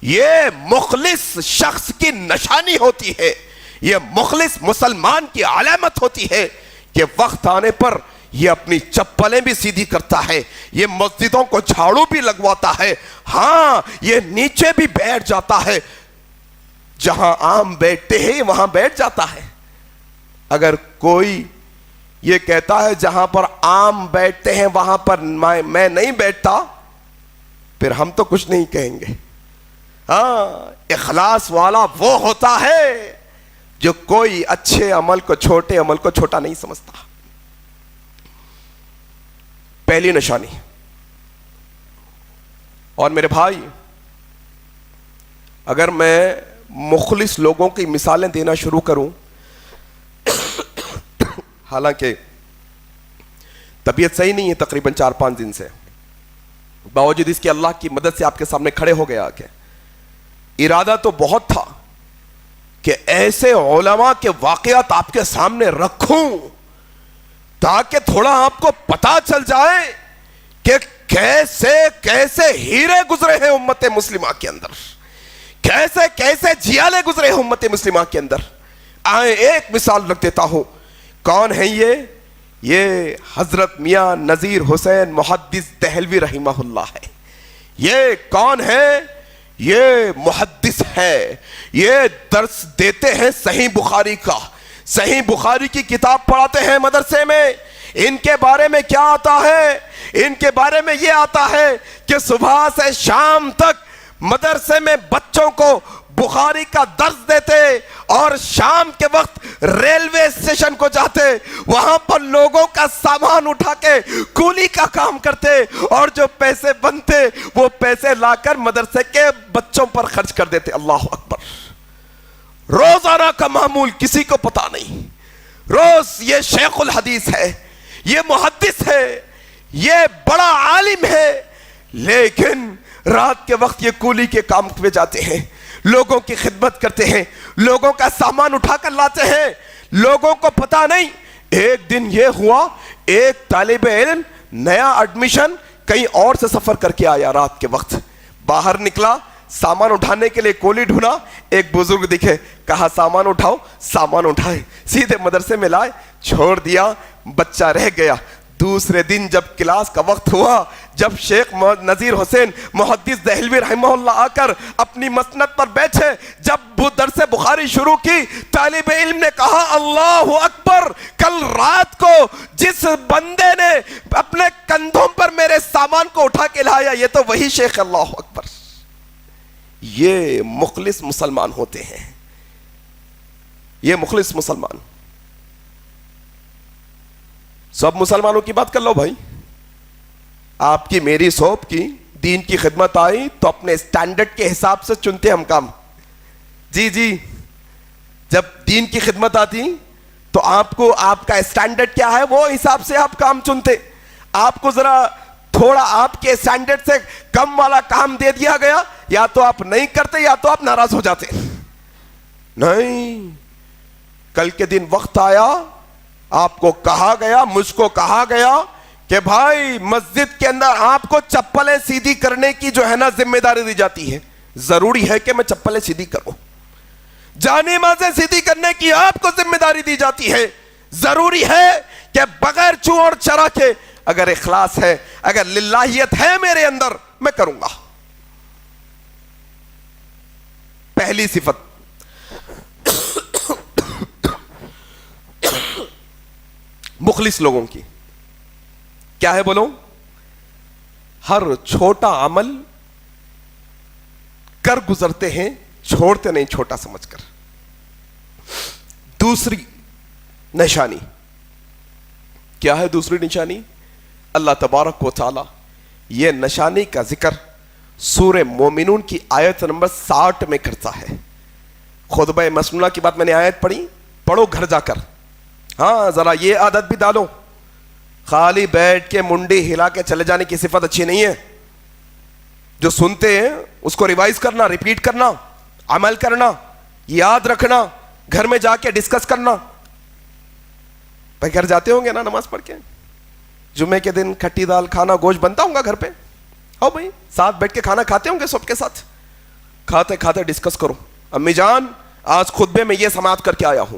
یہ مخلص شخص کی نشانی ہوتی ہے, یہ مخلص مسلمان کی علامت ہوتی ہے کہ وقت آنے پر یہ اپنی چپلیں بھی سیدھی کرتا ہے, یہ مسجدوں کو جھاڑو بھی لگواتا ہے, ہاں یہ نیچے بھی بیٹھ جاتا ہے, جہاں عام بیٹھتے ہیں وہاں بیٹھ جاتا ہے. اگر کوئی یہ کہتا ہے جہاں پر عام بیٹھتے ہیں وہاں پر میں نہیں بیٹھتا, پھر ہم تو کچھ نہیں کہیں گے. ہاں اخلاص والا وہ ہوتا ہے جو کوئی اچھے عمل کو, چھوٹے عمل کو چھوٹا نہیں سمجھتا. پہلی نشانی. اور میرے بھائی اگر میں مخلص لوگوں کی مثالیں دینا شروع کروں, حالانکہ طبیعت صحیح نہیں ہے تقریباً 4-5 دن سے, باوجود اس کے اللہ کی مدد سے آپ کے سامنے کھڑے ہو گیا. کہ ارادہ تو بہت تھا کہ ایسے علماء کے واقعات آپ کے سامنے رکھوں تاکہ تھوڑا آپ کو پتا چل جائے کہ کیسے کیسے ہیرے گزرے ہیں امت مسلمہ کے اندر, کیسے کیسے جیالے گزرے ہیں امت مسلمہ کے اندر. آئیں ایک مثال رکھ دیتا ہوں. کون ہیں یہ حضرت میاں نذیر حسین محدث دہلوی رحمہ اللہ ہے. یہ کون ہے؟ یہ محدث ہے, یہ درس دیتے ہیں صحیح بخاری کا, صحیح بخاری کی کتاب پڑھاتے ہیں مدرسے میں. ان کے بارے میں کیا آتا ہے؟ ان کے بارے میں یہ آتا ہے کہ صبح سے شام تک مدرسے میں بچوں کو بخاری کا درس دیتے اور شام کے وقت ریلوے اسٹیشن کو جاتے, وہاں پر لوگوں کا سامان اٹھا کے کولی کا کام کرتے اور جو پیسے بنتے وہ پیسے لا کر مدرسے کے بچوں پر خرچ کر دیتے. اللہ اکبر. روزانہ کا معمول کسی کو پتا نہیں. روز یہ شیخ الحدیث ہے, یہ محدث ہے, یہ بڑا عالم ہے, لیکن رات کے وقت یہ کولی کے کام پہ جاتے ہیں, لوگوں کی خدمت کرتے ہیں, لوگوں کا سامان اٹھا کر لاتے ہیں. لوگوں کو پتا نہیں. ایک دن یہ ہوا, ایک طالب علم نیا ایڈمیشن کہیں اور سے سفر کر کے آیا, رات کے وقت باہر نکلا سامان اٹھانے کے لیے کولی ڈھونڈا, ایک بزرگ دکھے, کہا سامان اٹھاؤ, سامان اٹھائے, سیدھے مدرسے میں لائے, چھوڑ دیا, بچہ رہ گیا. دوسرے دن جب کلاس کا وقت ہوا, جب شیخ نذیر حسین محدث دہلوی رحمہ اللہ آ کر اپنی مسند پر بیٹھے, جب وہ درس بخاری شروع کی, طالب علم نے کہا اللہ اکبر, کل رات کو جس بندے نے اپنے کندھوں پر میرے سامان کو اٹھا کے لایا یہ تو وہی شیخ. اللہ اکبر. یہ مخلص مسلمان ہوتے ہیں, یہ مخلص مسلمان. سب مسلمانوں کی بات کر لو بھائی, آپ کی میری سوب کی دین کی خدمت آئی تو اپنے سٹینڈرڈ کے حساب سے چنتے ہم کام. جی جب دین کی خدمت آتی تو آپ کو آپ کا سٹینڈرڈ کیا ہے وہ حساب سے آپ کام چنتے. آپ کو ذرا تھوڑا آپ کے سٹینڈرڈ سے کم والا کام دے دیا گیا, یا تو آپ نہیں کرتے یا تو آپ ناراض ہو جاتے. نہیں, کل کے دن وقت آیا, آپ کو کہا گیا, مجھ کو کہا گیا کہ بھائی مسجد کے اندر آپ کو چپلیں سیدھی کرنے کی جو ہے نا ذمہ داری دی جاتی ہے. ضروری ہے کہ میں چپلیں سیدھی کروں. جانے مازیں سیدھی کرنے کی آپ کو ذمہ داری دی جاتی ہے. ضروری ہے کہ بغیر چو اور چرا کے اگر اخلاص ہے, اگر للہیت ہے میرے اندر, میں کروں گا. پہلی صفت مخلص لوگوں کی کیا ہے بولو؟ ہر چھوٹا عمل کر گزرتے ہیں, چھوڑتے نہیں چھوٹا سمجھ کر. دوسری نشانی کیا ہے؟ دوسری نشانی اللہ تبارک و تعالی یہ نشانی کا ذکر سورہ مومنون کی آیت نمبر 60 میں کرتا ہے. خطبہ مسنونہ کی بات میں نے آیت پڑھی, پڑھو گھر جا کر. ہاں ذرا یہ عادت بھی ڈالو, خالی بیٹھ کے منڈی ہلا کے چلے جانے کی صفت اچھی نہیں ہے. جو سنتے ہیں اس کو ریوائز کرنا, ریپیٹ کرنا, عمل کرنا, یاد رکھنا, گھر میں جا کے ڈسکس کرنا. بھائی گھر جاتے ہوں گے نا نماز پڑھ کے, جمعے کے دن کھٹی دال کھانا گوشت بنتا ہوں گا گھر پہ, آؤ بھائی ساتھ بیٹھ کے کھانا کھاتے ہوں گے سب کے ساتھ, کھاتے کھاتے ڈسکس کرو, امی جان آج خطبے میں یہ سماعت کر کے آیا ہوں.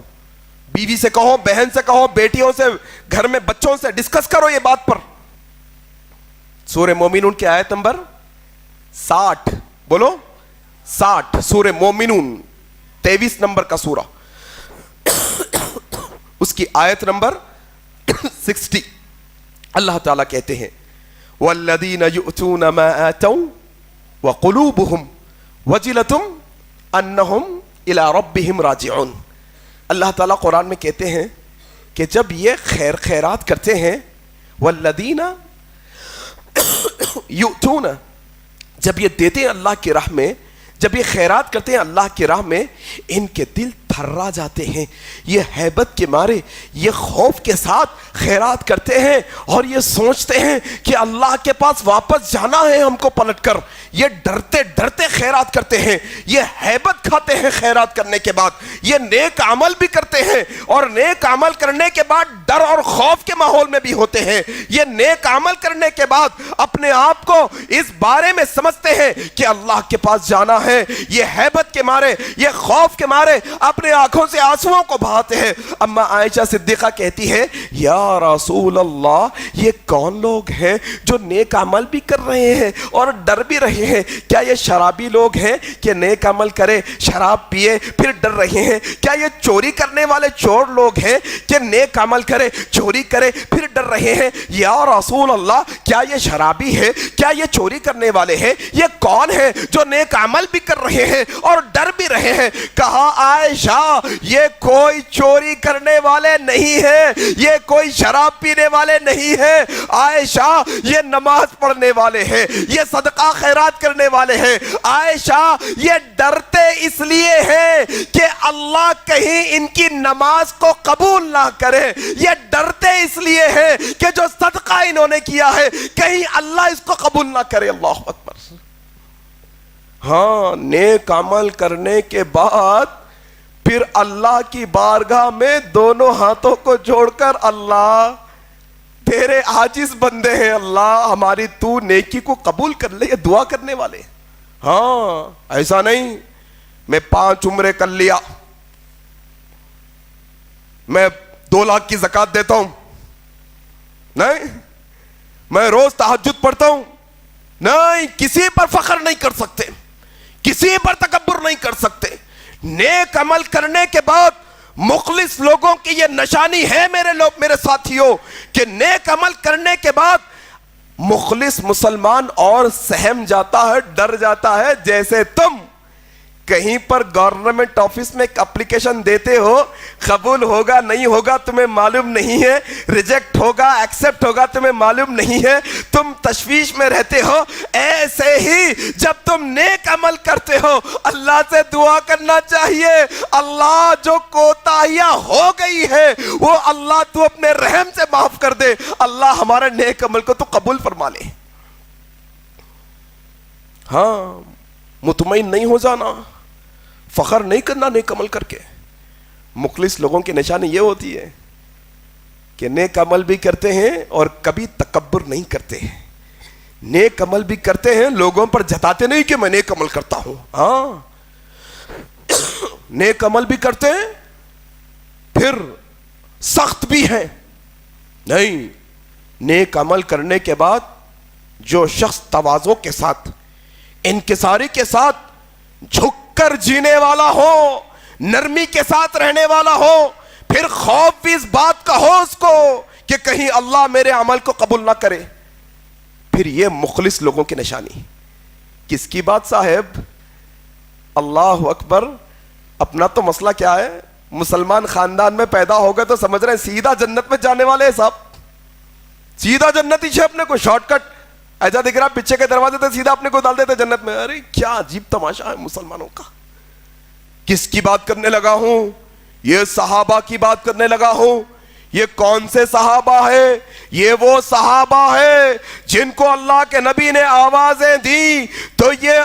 بیوی سے کہو, بہن سے کہو, بیٹیوں سے, گھر میں بچوں سے ڈسکس کرو یہ بات پر. سورہ مومنون کی آیت نمبر 60, بولو 60, سورہ مومنون 23 نمبر کا سورہ, اس کی آیت نمبر 60, اللہ تعالیٰ کہتے ہیں وَالَّذِينَ يُؤْتُونَ مَا آتَوْا وَقُلُوبُهُمْ وَجِلَةٌ أَنَّهُمْ إِلَىٰ رَبِّهِمْ رَاجِعُونَ. اللہ تعالیٰ قرآن میں کہتے ہیں کہ جب یہ خیرات کرتے ہیں, وَالَّذِينَ يُؤْتُونَ, جب یہ دیتے ہیں اللہ کی راہ میں, جب یہ خیرات کرتے ہیں اللہ کی راہ میں, ان کے دل تھرا جاتے ہیں. یہ ہیبت کے مارے, یہ خوف کے ساتھ خیرات کرتے ہیں اور یہ سوچتے ہیں کہ اللہ کے پاس واپس جانا ہے ہم کو پلٹ کر. یہ ڈرتے ڈرتے خیرات کرتے ہیں, یہ ہیبت کھاتے ہیں خیرات کرنے کے بعد. یہ نیک عمل بھی کرتے ہیں اور نیک عمل کرنے کے بعد ڈر اور خوف کے ماحول میں بھی ہوتے ہیں. یہ نیک عمل کرنے کے بعد اپنے آپ کو اس بارے میں سمجھتے ہیں کہ اللہ کے پاس جانا ہے. یہ ہیبت کے مارے, یہ خوف کے مارے اپنے آنکھوں سے آنسوؤں کو بہاتے ہیں. اما عائشہ صدیقہ کہتی ہے یا رسول اللہ, یہ کون لوگ ہیں جو نیک عمل بھی کر رہے ہیں اور ڈر بھی رہے ہیں؟ کیا یہ شرابی لوگ ہیں کہ نیک عمل کرے, شراب پیے پھر ڈر رہے ہیں؟ کیا یہ چوری کرنے والے چور لوگ ہیں کہ نیک عمل کرے, چوری کرے پھر ڈر رہے ہیں؟ یا رسول اللہ, کیا یہ شرابی ہے, کیا یہ چوری کرنے والے ہیں؟ یہ کون ہیں جو نیک عمل بھی کر رہے ہیں اور ڈر بھی رہے ہیں؟ کہا عائشہ یہ کوئی چوری کرنے والے نہیں ہیں, یہ کوئی شراب پینے والے نہیں ہیں. عائشہ یہ نماز پڑھنے والے ہیں, یہ صدقہ خیرات کرنے والے ہیں. عائشہ یہ ڈرتے اس لیے ہیں کہ اللہ کہیں ان کی نماز کو قبول نہ کرے. یہ ڈرتے اس لیے ہیں کہ جو صدقہ انہوں نے کیا ہے کہیں اللہ اس کو قبول نہ کرے. اللہ اکبر. ہاں, نیک عمل کرنے کے بعد پھر اللہ کی بارگاہ میں دونوں ہاتھوں کو جوڑ کر اللہ تیرے عاجز بندے ہیں, اللہ ہماری تو نیکی کو قبول کر لے, یہ دعا کرنے والے. ہاں, ایسا نہیں میں 5 عمرے کر لیا, میں 2 لاکھ کی زکوٰۃ دیتا ہوں, نہیں میں روز تہجد پڑھتا ہوں, نہیں, کسی پر فخر نہیں کر سکتے, کسی پر تکبر نہیں کر سکتے. نیک عمل کرنے کے بعد مخلص لوگوں کی یہ نشانی ہے میرے ساتھیوں کہ نیک عمل کرنے کے بعد مخلص مسلمان اور سہم جاتا ہے, ڈر جاتا ہے. جیسے تم کہیں پر گورنمنٹ آفس میں ایک اپلیکیشن دیتے ہو, قبول ہوگا نہیں ہوگا تمہیں معلوم نہیں ہے, ریجیکٹ ہوگا ایکسپٹ ہوگا تمہیں معلوم نہیں ہے, تم تشویش میں رہتے ہو. ایسے ہی جب تم نیک عمل کرتے ہو اللہ سے دعا کرنا چاہیے, اللہ جو کوتاہیاں ہو گئی ہے وہ اللہ تو اپنے رحم سے معاف کر دے, اللہ ہمارے نیک عمل کو تو قبول فرما لے. ہاں, مطمئن نہیں ہو جانا, فخر نہیں کرنا نیک عمل کر کے. مخلص لوگوں کی نشانی یہ ہوتی ہے کہ نیک عمل بھی کرتے ہیں اور کبھی تکبر نہیں کرتے ہیں. نیک عمل بھی کرتے ہیں, لوگوں پر جتاتے نہیں کہ میں نیک عمل کرتا ہوں. ہاں, نیک عمل بھی کرتے ہیں پھر سخت بھی ہیں. نہیں, نیک عمل کرنے کے بعد جو شخص تواضع کے ساتھ, انکساری کے ساتھ, جھک کر جینے والا ہو, نرمی کے ساتھ رہنے والا ہو, پھر خوف بھی اس بات کا ہو اس کو کہ کہیں اللہ میرے عمل کو قبول نہ کرے, پھر یہ مخلص لوگوں کی نشانی. کس کی بات صاحب؟ اللہ اکبر. اپنا تو مسئلہ کیا ہے, مسلمان خاندان میں پیدا ہو گئے تو سمجھ رہے ہیں سیدھا جنت میں جانے والے ہیں صاحب, سیدھا جنت ہی. اپنے کو شارٹ کٹ ایسا دکھ رہا, پیچھے کے دروازے سے سیدھا اپنے کو ڈال دیتے جنت میں. ارے کیا عجیب تماشا ہے مسلمانوں کا. کس کی بات کرنے لگا ہوں؟ یہ صحابہ کی بات کرنے لگا ہوں, یہ کون سے صحابہ ہے؟ یہ وہ صحابہ ہے جن کو اللہ کے نبی نے آوازیں دی تو یہ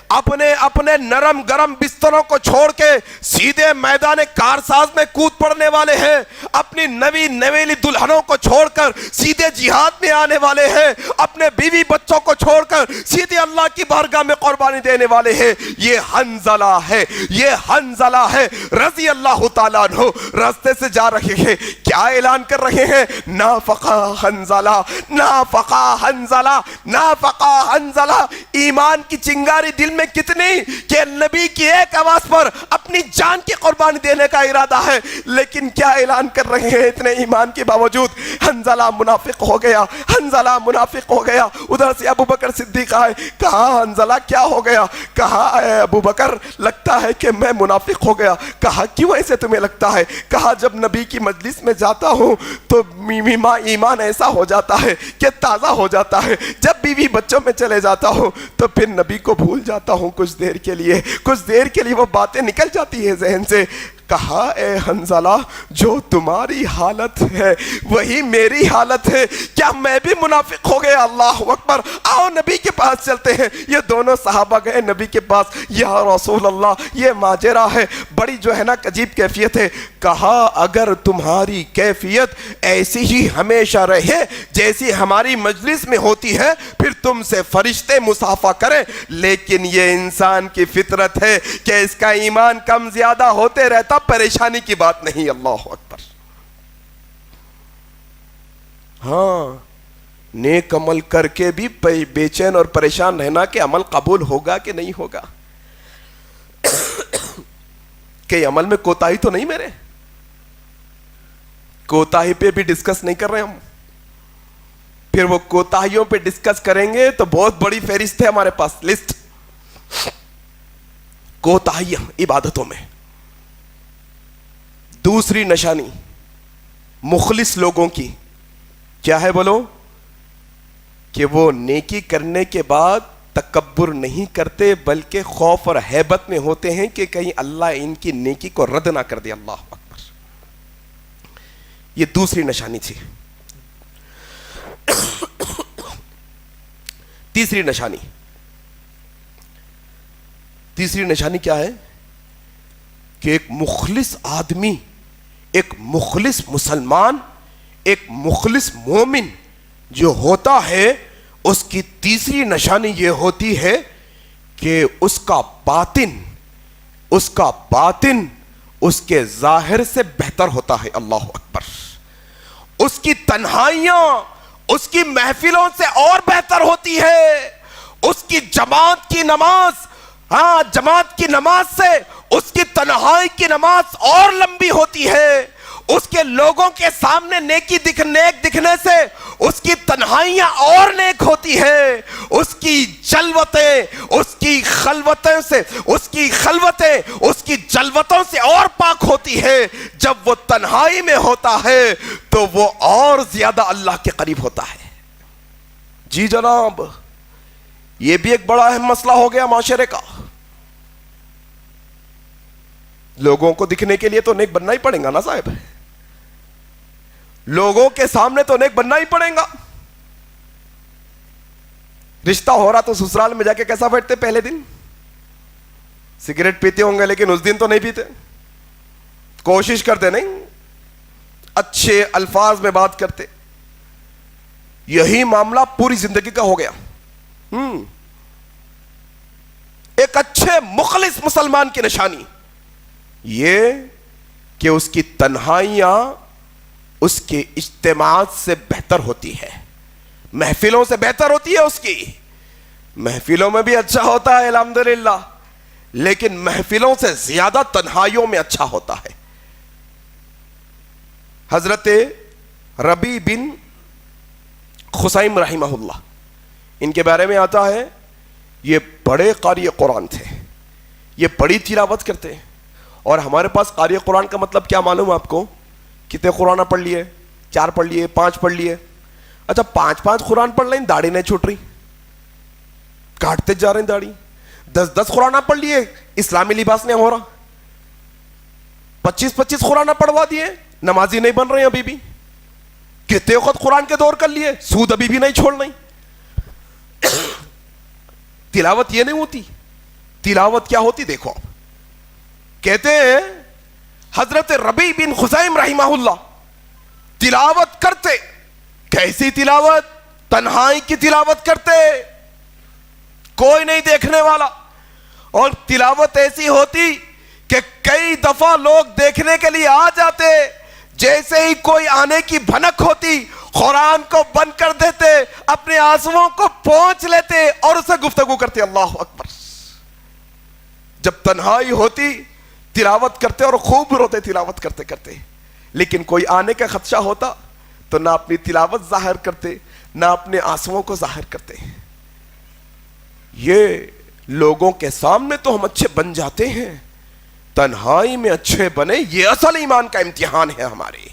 اپنے نرم گرم بستروں کو چھوڑ کے سیدھے میدان کارساز میں کود پڑنے والے ہیں، اپنی نویلی دلہنوں کو چھوڑ کر سیدھے جہاد میں آنے والے ہیں، اپنے بیوی بچوں کو چھوڑ کر سیدھے اللہ کی بارگاہ میں قربانی دینے والے ہیں۔ یہ حنظلہ ہے رضی اللہ تعالیٰ عنہ، راستے سے جا رہے ہیں، کیا اعلان کر رہے ہیں؟ نافقہ حنظلہ۔ ایمان کی چنگاری دل میں کتنی کہ نبی کی ایک آواز پر اپنی جان کی قربانی دینے کا ارادہ ہے، لیکن کیا اعلان کر رہے ہیں اتنے ایمان کے باوجود؟ حنظلہ منافق ہو گیا۔ ادھر سے ابو بکر صدیق آئے، کہا حنظلہ کیا ہو گیا؟ کہا اے ابو بکر لگتا ہے کہ میں منافق ہو گیا۔ کہا کیوں ایسے تمہیں لگتا ہے؟ کہا جب نبی کی مجلس میں جاتا ہوں تو ایمان ایسا ہو جاتا ہے کہ تازہ ہو جاتا ہے، جب بیوی بچوں میں چلے جاتا ہوں تو پھر نبی کو بھول جاتا ہوں، کچھ دیر کے لیے وہ باتیں نکل جاتی ہے ذہن سے۔ کہا اے حنظلہ جو تمہاری حالت ہے وہی میری حالت ہے، کیا میں بھی منافق ہو گیا؟ اللہ اکبر، آؤ نبی کے پاس چلتے ہیں۔ یہ دونوں صحابہ گئے نبی کے پاس، یا رسول اللہ یہ ماجرا ہے، بڑی جو ہے نا عجیب کیفیت ہے۔ کہا اگر تمہاری کیفیت ایسی ہی ہمیشہ رہے جیسی ہماری مجلس میں ہوتی ہے پھر تم سے فرشتے مصافحہ کریں، لیکن یہ انسان کی فطرت ہے کہ اس کا ایمان کم زیادہ ہوتے رہتا، پریشانی کی بات نہیں۔ اللہ اکبر۔ ہاں، نیک عمل کر کے بھی بے چین اور پریشان رہنا کہ عمل قبول ہوگا کہ نہیں ہوگا، کہ عمل میں کوتاہی تو نہیں، میرے کوتاہی پہ بھی ڈسکس نہیں کر رہے ہم، پھر وہ کوتاہیوں پہ ڈسکس کریں گے تو بہت بڑی فہرست ہے ہمارے پاس، لسٹ کوتاہیاں عبادتوں میں۔ دوسری نشانی مخلص لوگوں کی کیا ہے بولو؟ کہ وہ نیکی کرنے کے بعد تکبر نہیں کرتے بلکہ خوف اور ہیبت میں ہوتے ہیں کہ کہیں اللہ ان کی نیکی کو رد نہ کر دے۔ اللہ اکبر۔ یہ دوسری نشانی تھی۔ تیسری نشانی کیا ہے؟ کہ ایک مخلص آدمی، ایک مخلص مسلمان، ایک مخلص مومن جو ہوتا ہے، اس کی تیسری نشانی یہ ہوتی ہے کہ اس کا باطن اس کے ظاہر سے بہتر ہوتا ہے۔ اللہ اکبر۔ اس کی تنہائیاں اس کی محفلوں سے اور بہتر ہوتی ہے، اس کی جماعت کی نماز سے اس کی تنہائی کی نماز اور لمبی ہوتی ہے، اس کے لوگوں کے سامنے نیک دکھنے سے اس کی تنہائیاں اور نیک ہوتی ہے، اس کی جلوتوں سے اور پاک ہوتی ہے۔ جب وہ تنہائی میں ہوتا ہے تو وہ اور زیادہ اللہ کے قریب ہوتا ہے۔ جی جناب، یہ بھی ایک بڑا اہم مسئلہ ہو گیا معاشرے کا۔ لوگوں کو دکھنے کے لیے تو نیک بننا ہی پڑے گا نا صاحب، لوگوں کے سامنے تو نیک بننا ہی پڑے گا۔ رشتہ ہو رہا تو سسرال میں جا کے کیسا بیٹھتے؟ پہلے دن سگریٹ پیتے ہوں گے لیکن اس دن تو نہیں پیتے، کوشش کرتے نہیں، اچھے الفاظ میں بات کرتے۔ یہی معاملہ پوری زندگی کا ہو گیا۔ ایک اچھے مخلص مسلمان کی نشانی یہ کہ اس کی تنہائیاں اس کے اجتماعات سے بہتر ہوتی ہے، محفلوں سے بہتر ہوتی ہے۔ اس کی محفلوں میں بھی اچھا ہوتا ہے الحمدللہ، لیکن محفلوں سے زیادہ تنہائیوں میں اچھا ہوتا ہے۔ حضرت ربیع بن خثیم رحمہ اللہ، ان کے بارے میں آتا ہے یہ بڑے قاری قرآن تھے، یہ بڑی تلاوت کرتے ہیں۔ اور ہمارے پاس قاری قرآن کا مطلب کیا معلوم آپ کو؟ کتنے قرآن پڑھ لیے؟ 4 پڑھ لیے، 5 پڑھ لیے؟ اچھا 5 قرآن پڑھ لیں، داڑھی نہیں چھوٹ رہی، کاٹتے جا رہے ہیں داڑھی۔ 10 قرآن پڑھ لیے، اسلامی لباس نہیں ہو رہا۔ 25 قرآن پڑھوا دیے، نمازی نہیں بن رہے ہیں ابھی بھی, کتنے وقت قرآن کے دور کر لیے, سود ابھی بھی نہیں چھوڑنا. تلاوت یہ نہیں ہوتی. تلاوت کیا ہوتی دیکھو آپ. کہتے ہیں حضرت ربیع بن خثیم رحمہ اللہ تلاوت کرتے. کیسی تلاوت؟ تنہائی کی تلاوت کرتے, کوئی نہیں دیکھنے والا. اور تلاوت ایسی ہوتی کہ کئی دفعہ لوگ دیکھنے کے لیے آ جاتے, جیسے ہی کوئی آنے کی بھنک ہوتی قرآن کو بند کر دیتے, اپنے آنسوؤں کو پونچھ لیتے اور اسے گفتگو کرتے. اللہ اکبر. جب تنہائی ہوتی تلاوت کرتے اور خوب روتے تلاوت کرتے کرتے. لیکن کوئی آنے کا خدشہ ہوتا تو نہ اپنی تلاوت ظاہر کرتے نہ اپنے آنسوؤں کو ظاہر کرتے. یہ لوگوں کے سامنے تو ہم اچھے بن جاتے ہیں, تنہائی میں اچھے بنے یہ اصل ایمان کا امتحان ہے ہمارے,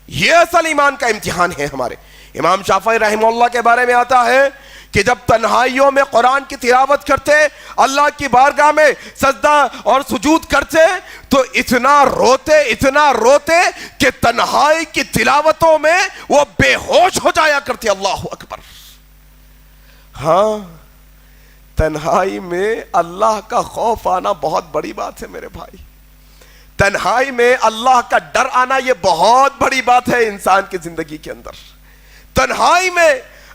یہ اصل ایمان کا امتحان ہے ہمارے. امام شافعی رحمہ اللہ کے بارے میں آتا ہے کہ جب تنہائیوں میں قرآن کی تلاوت کرتے, اللہ کی بارگاہ میں سجدہ اور سجود کرتے, تو اتنا روتے کہ تنہائی کی تلاوتوں میں وہ بے ہوش ہو جایا کرتے. اللہ اکبر. ہاں, تنہائی میں اللہ کا خوف آنا بہت بڑی بات ہے میرے بھائی. تنہائی میں اللہ کا ڈر آنا یہ بہت بڑی بات ہے انسان کی زندگی کے اندر. تنہائی میں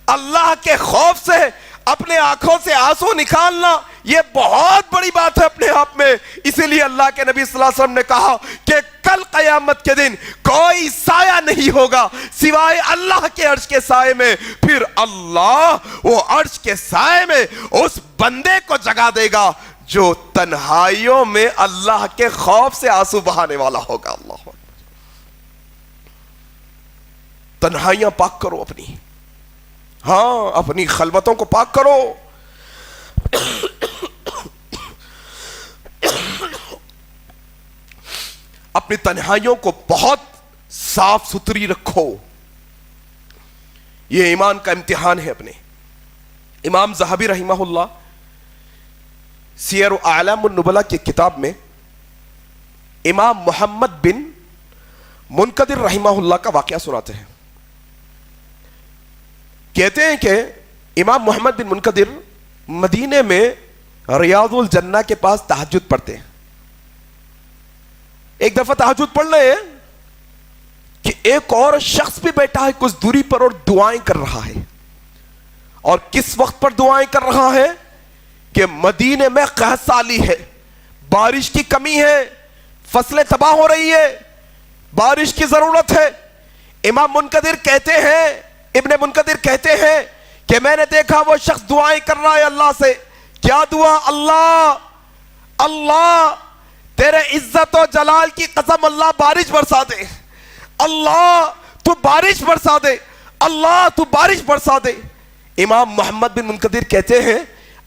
اللہ کے خوف سے اپنے آنکھوں سے آنسو نکالنا یہ بہت بڑی بات ہے اپنے آپ میں. اسی لیے اللہ کے نبی صلی اللہ علیہ وسلم نے کہا کہ کل قیامت کے دن کوئی سایہ نہیں ہوگا سوائے اللہ کے عرش کے سائے میں. پھر اللہ وہ عرش کے سائے میں اس بندے کو جگا دے گا جو تنہائیوں میں اللہ کے خوف سے آنسو بہانے والا ہوگا. اللہ تنہائیاں پاک کرو اپنی, ہاں اپنی خلوتوں کو پاک کرو. اپنی تنہائیوں کو بہت صاف ستھری رکھو, یہ ایمان کا امتحان ہے اپنے. امام ذہبی رحمہ اللہ سیر اعلام النبلاء کی کتاب میں امام محمد بن منقدر رحمہ اللہ کا واقعہ سناتے ہیں. کہتے ہیں کہ امام محمد بن منقدر مدینے میں ریاض الجنہ کے پاس تہجد پڑھتے ہیں. ایک دفعہ تہجد پڑھ رہے ہیں کہ ایک اور شخص بھی بیٹھا ہے کچھ دوری پر اور دعائیں کر رہا ہے. اور کس وقت پر دعائیں کر رہا ہے کہ مدینے میں قحط سالی ہے, بارش کی کمی ہے, فصلیں تباہ ہو رہی ہے, بارش کی ضرورت ہے. امام منقدر کہتے ہیں, ابن منقدر کہتے ہیں کہ میں نے دیکھا وہ شخص دعائیں کر رہا ہے اللہ سے. کیا دعا؟ اللہ تیرے عزت و جلال کی قسم اللہ بارش برسا دے, اللہ تو بارش برسا دے, اللہ تو بارش برسا دے. امام محمد بن منقدر کہتے ہیں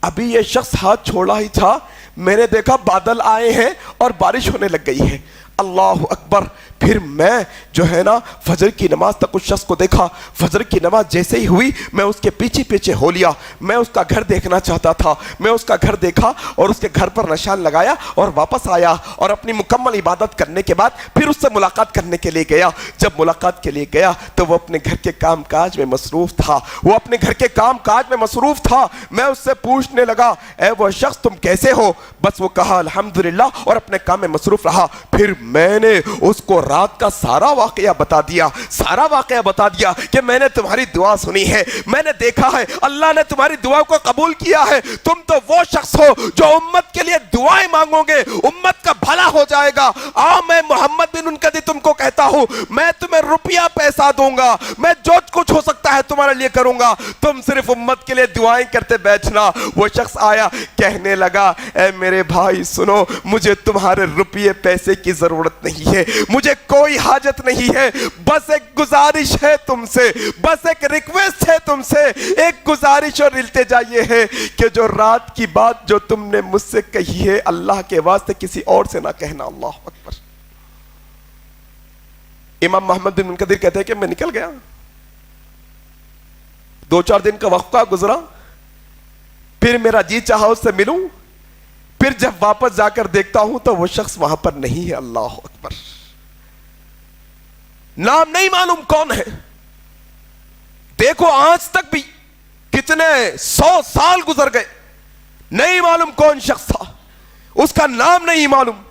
ابھی یہ شخص ہاتھ چھوڑا ہی تھا, میں نے دیکھا بادل آئے ہیں اور بارش ہونے لگ گئی ہے. اللہ اکبر. پھر میں جو ہے نا فجر کی نماز تک اس شخص کو دیکھا. فجر کی نماز جیسے ہی ہوئی میں اس کے پیچھے ہو لیا. میں اس کا گھر دیکھنا چاہتا تھا. میں اس کا گھر دیکھا اور اس کے گھر پر نشان لگایا اور واپس آیا اور اپنی مکمل عبادت کرنے کے بعد پھر اس سے ملاقات کرنے کے لیے گیا. جب ملاقات کے لیے گیا تو وہ اپنے گھر کے کام کاج میں مصروف تھا. میں اس سے پوچھنے لگا اے وہ شخص تم کیسے ہو؟ بس وہ کہا الحمدللہ اور اپنے کام میں مصروف رہا. پھر میں نے اس کو رات کا سارا واقعہ بتا دیا کہ میں نے تمہاری دعا سنی ہے, میں نے دیکھا ہے اللہ نے تمہاری دعا کو قبول کیا ہے. تم تو وہ شخص ہو جو امت کے لیے دعائیں مانگو گے, امت کا بھلا ہو جائے گا. میں محمد بن منقدر تم کو کہتا ہوں میں تمہیں روپیہ پیسہ دوں گا, میں جو کچھ ہو سکتا ہے تمہارے لیے کروں گا, تم صرف امت کے لیے دعائیں کرتے بیٹھنا. وہ شخص آیا کہنے لگا اے میرے بھائی سنو, مجھے تمہارے روپیے پیسے کی ضرورت نہیں ہے, مجھے کوئی حاجت نہیں ہے, بس ایک گزارش ہے تم سے, بس ایک ریکویسٹ ہے تم سے, ایک گزارش اور التجا یہ ہے کہ جو رات کی بات جو تم نے مجھ سے کہی ہے اللہ کے واسطے کسی اور سے نہ کہنا. اللہ اکبر. امام محمد بن منقدر کہتے ہیں کہ میں نکل گیا, 2-4 دن کا وقفہ گزرا, پھر میرا جی چاہا اس سے ملوں, پھر جب واپس جا کر دیکھتا ہوں تو وہ شخص وہاں پر نہیں ہے. اللہ اکبر. نام نہیں معلوم کون ہے. دیکھو آج تک بھی کتنے 100 سال گزر گئے, نہیں معلوم کون شخص تھا, اس کا نام نہیں معلوم.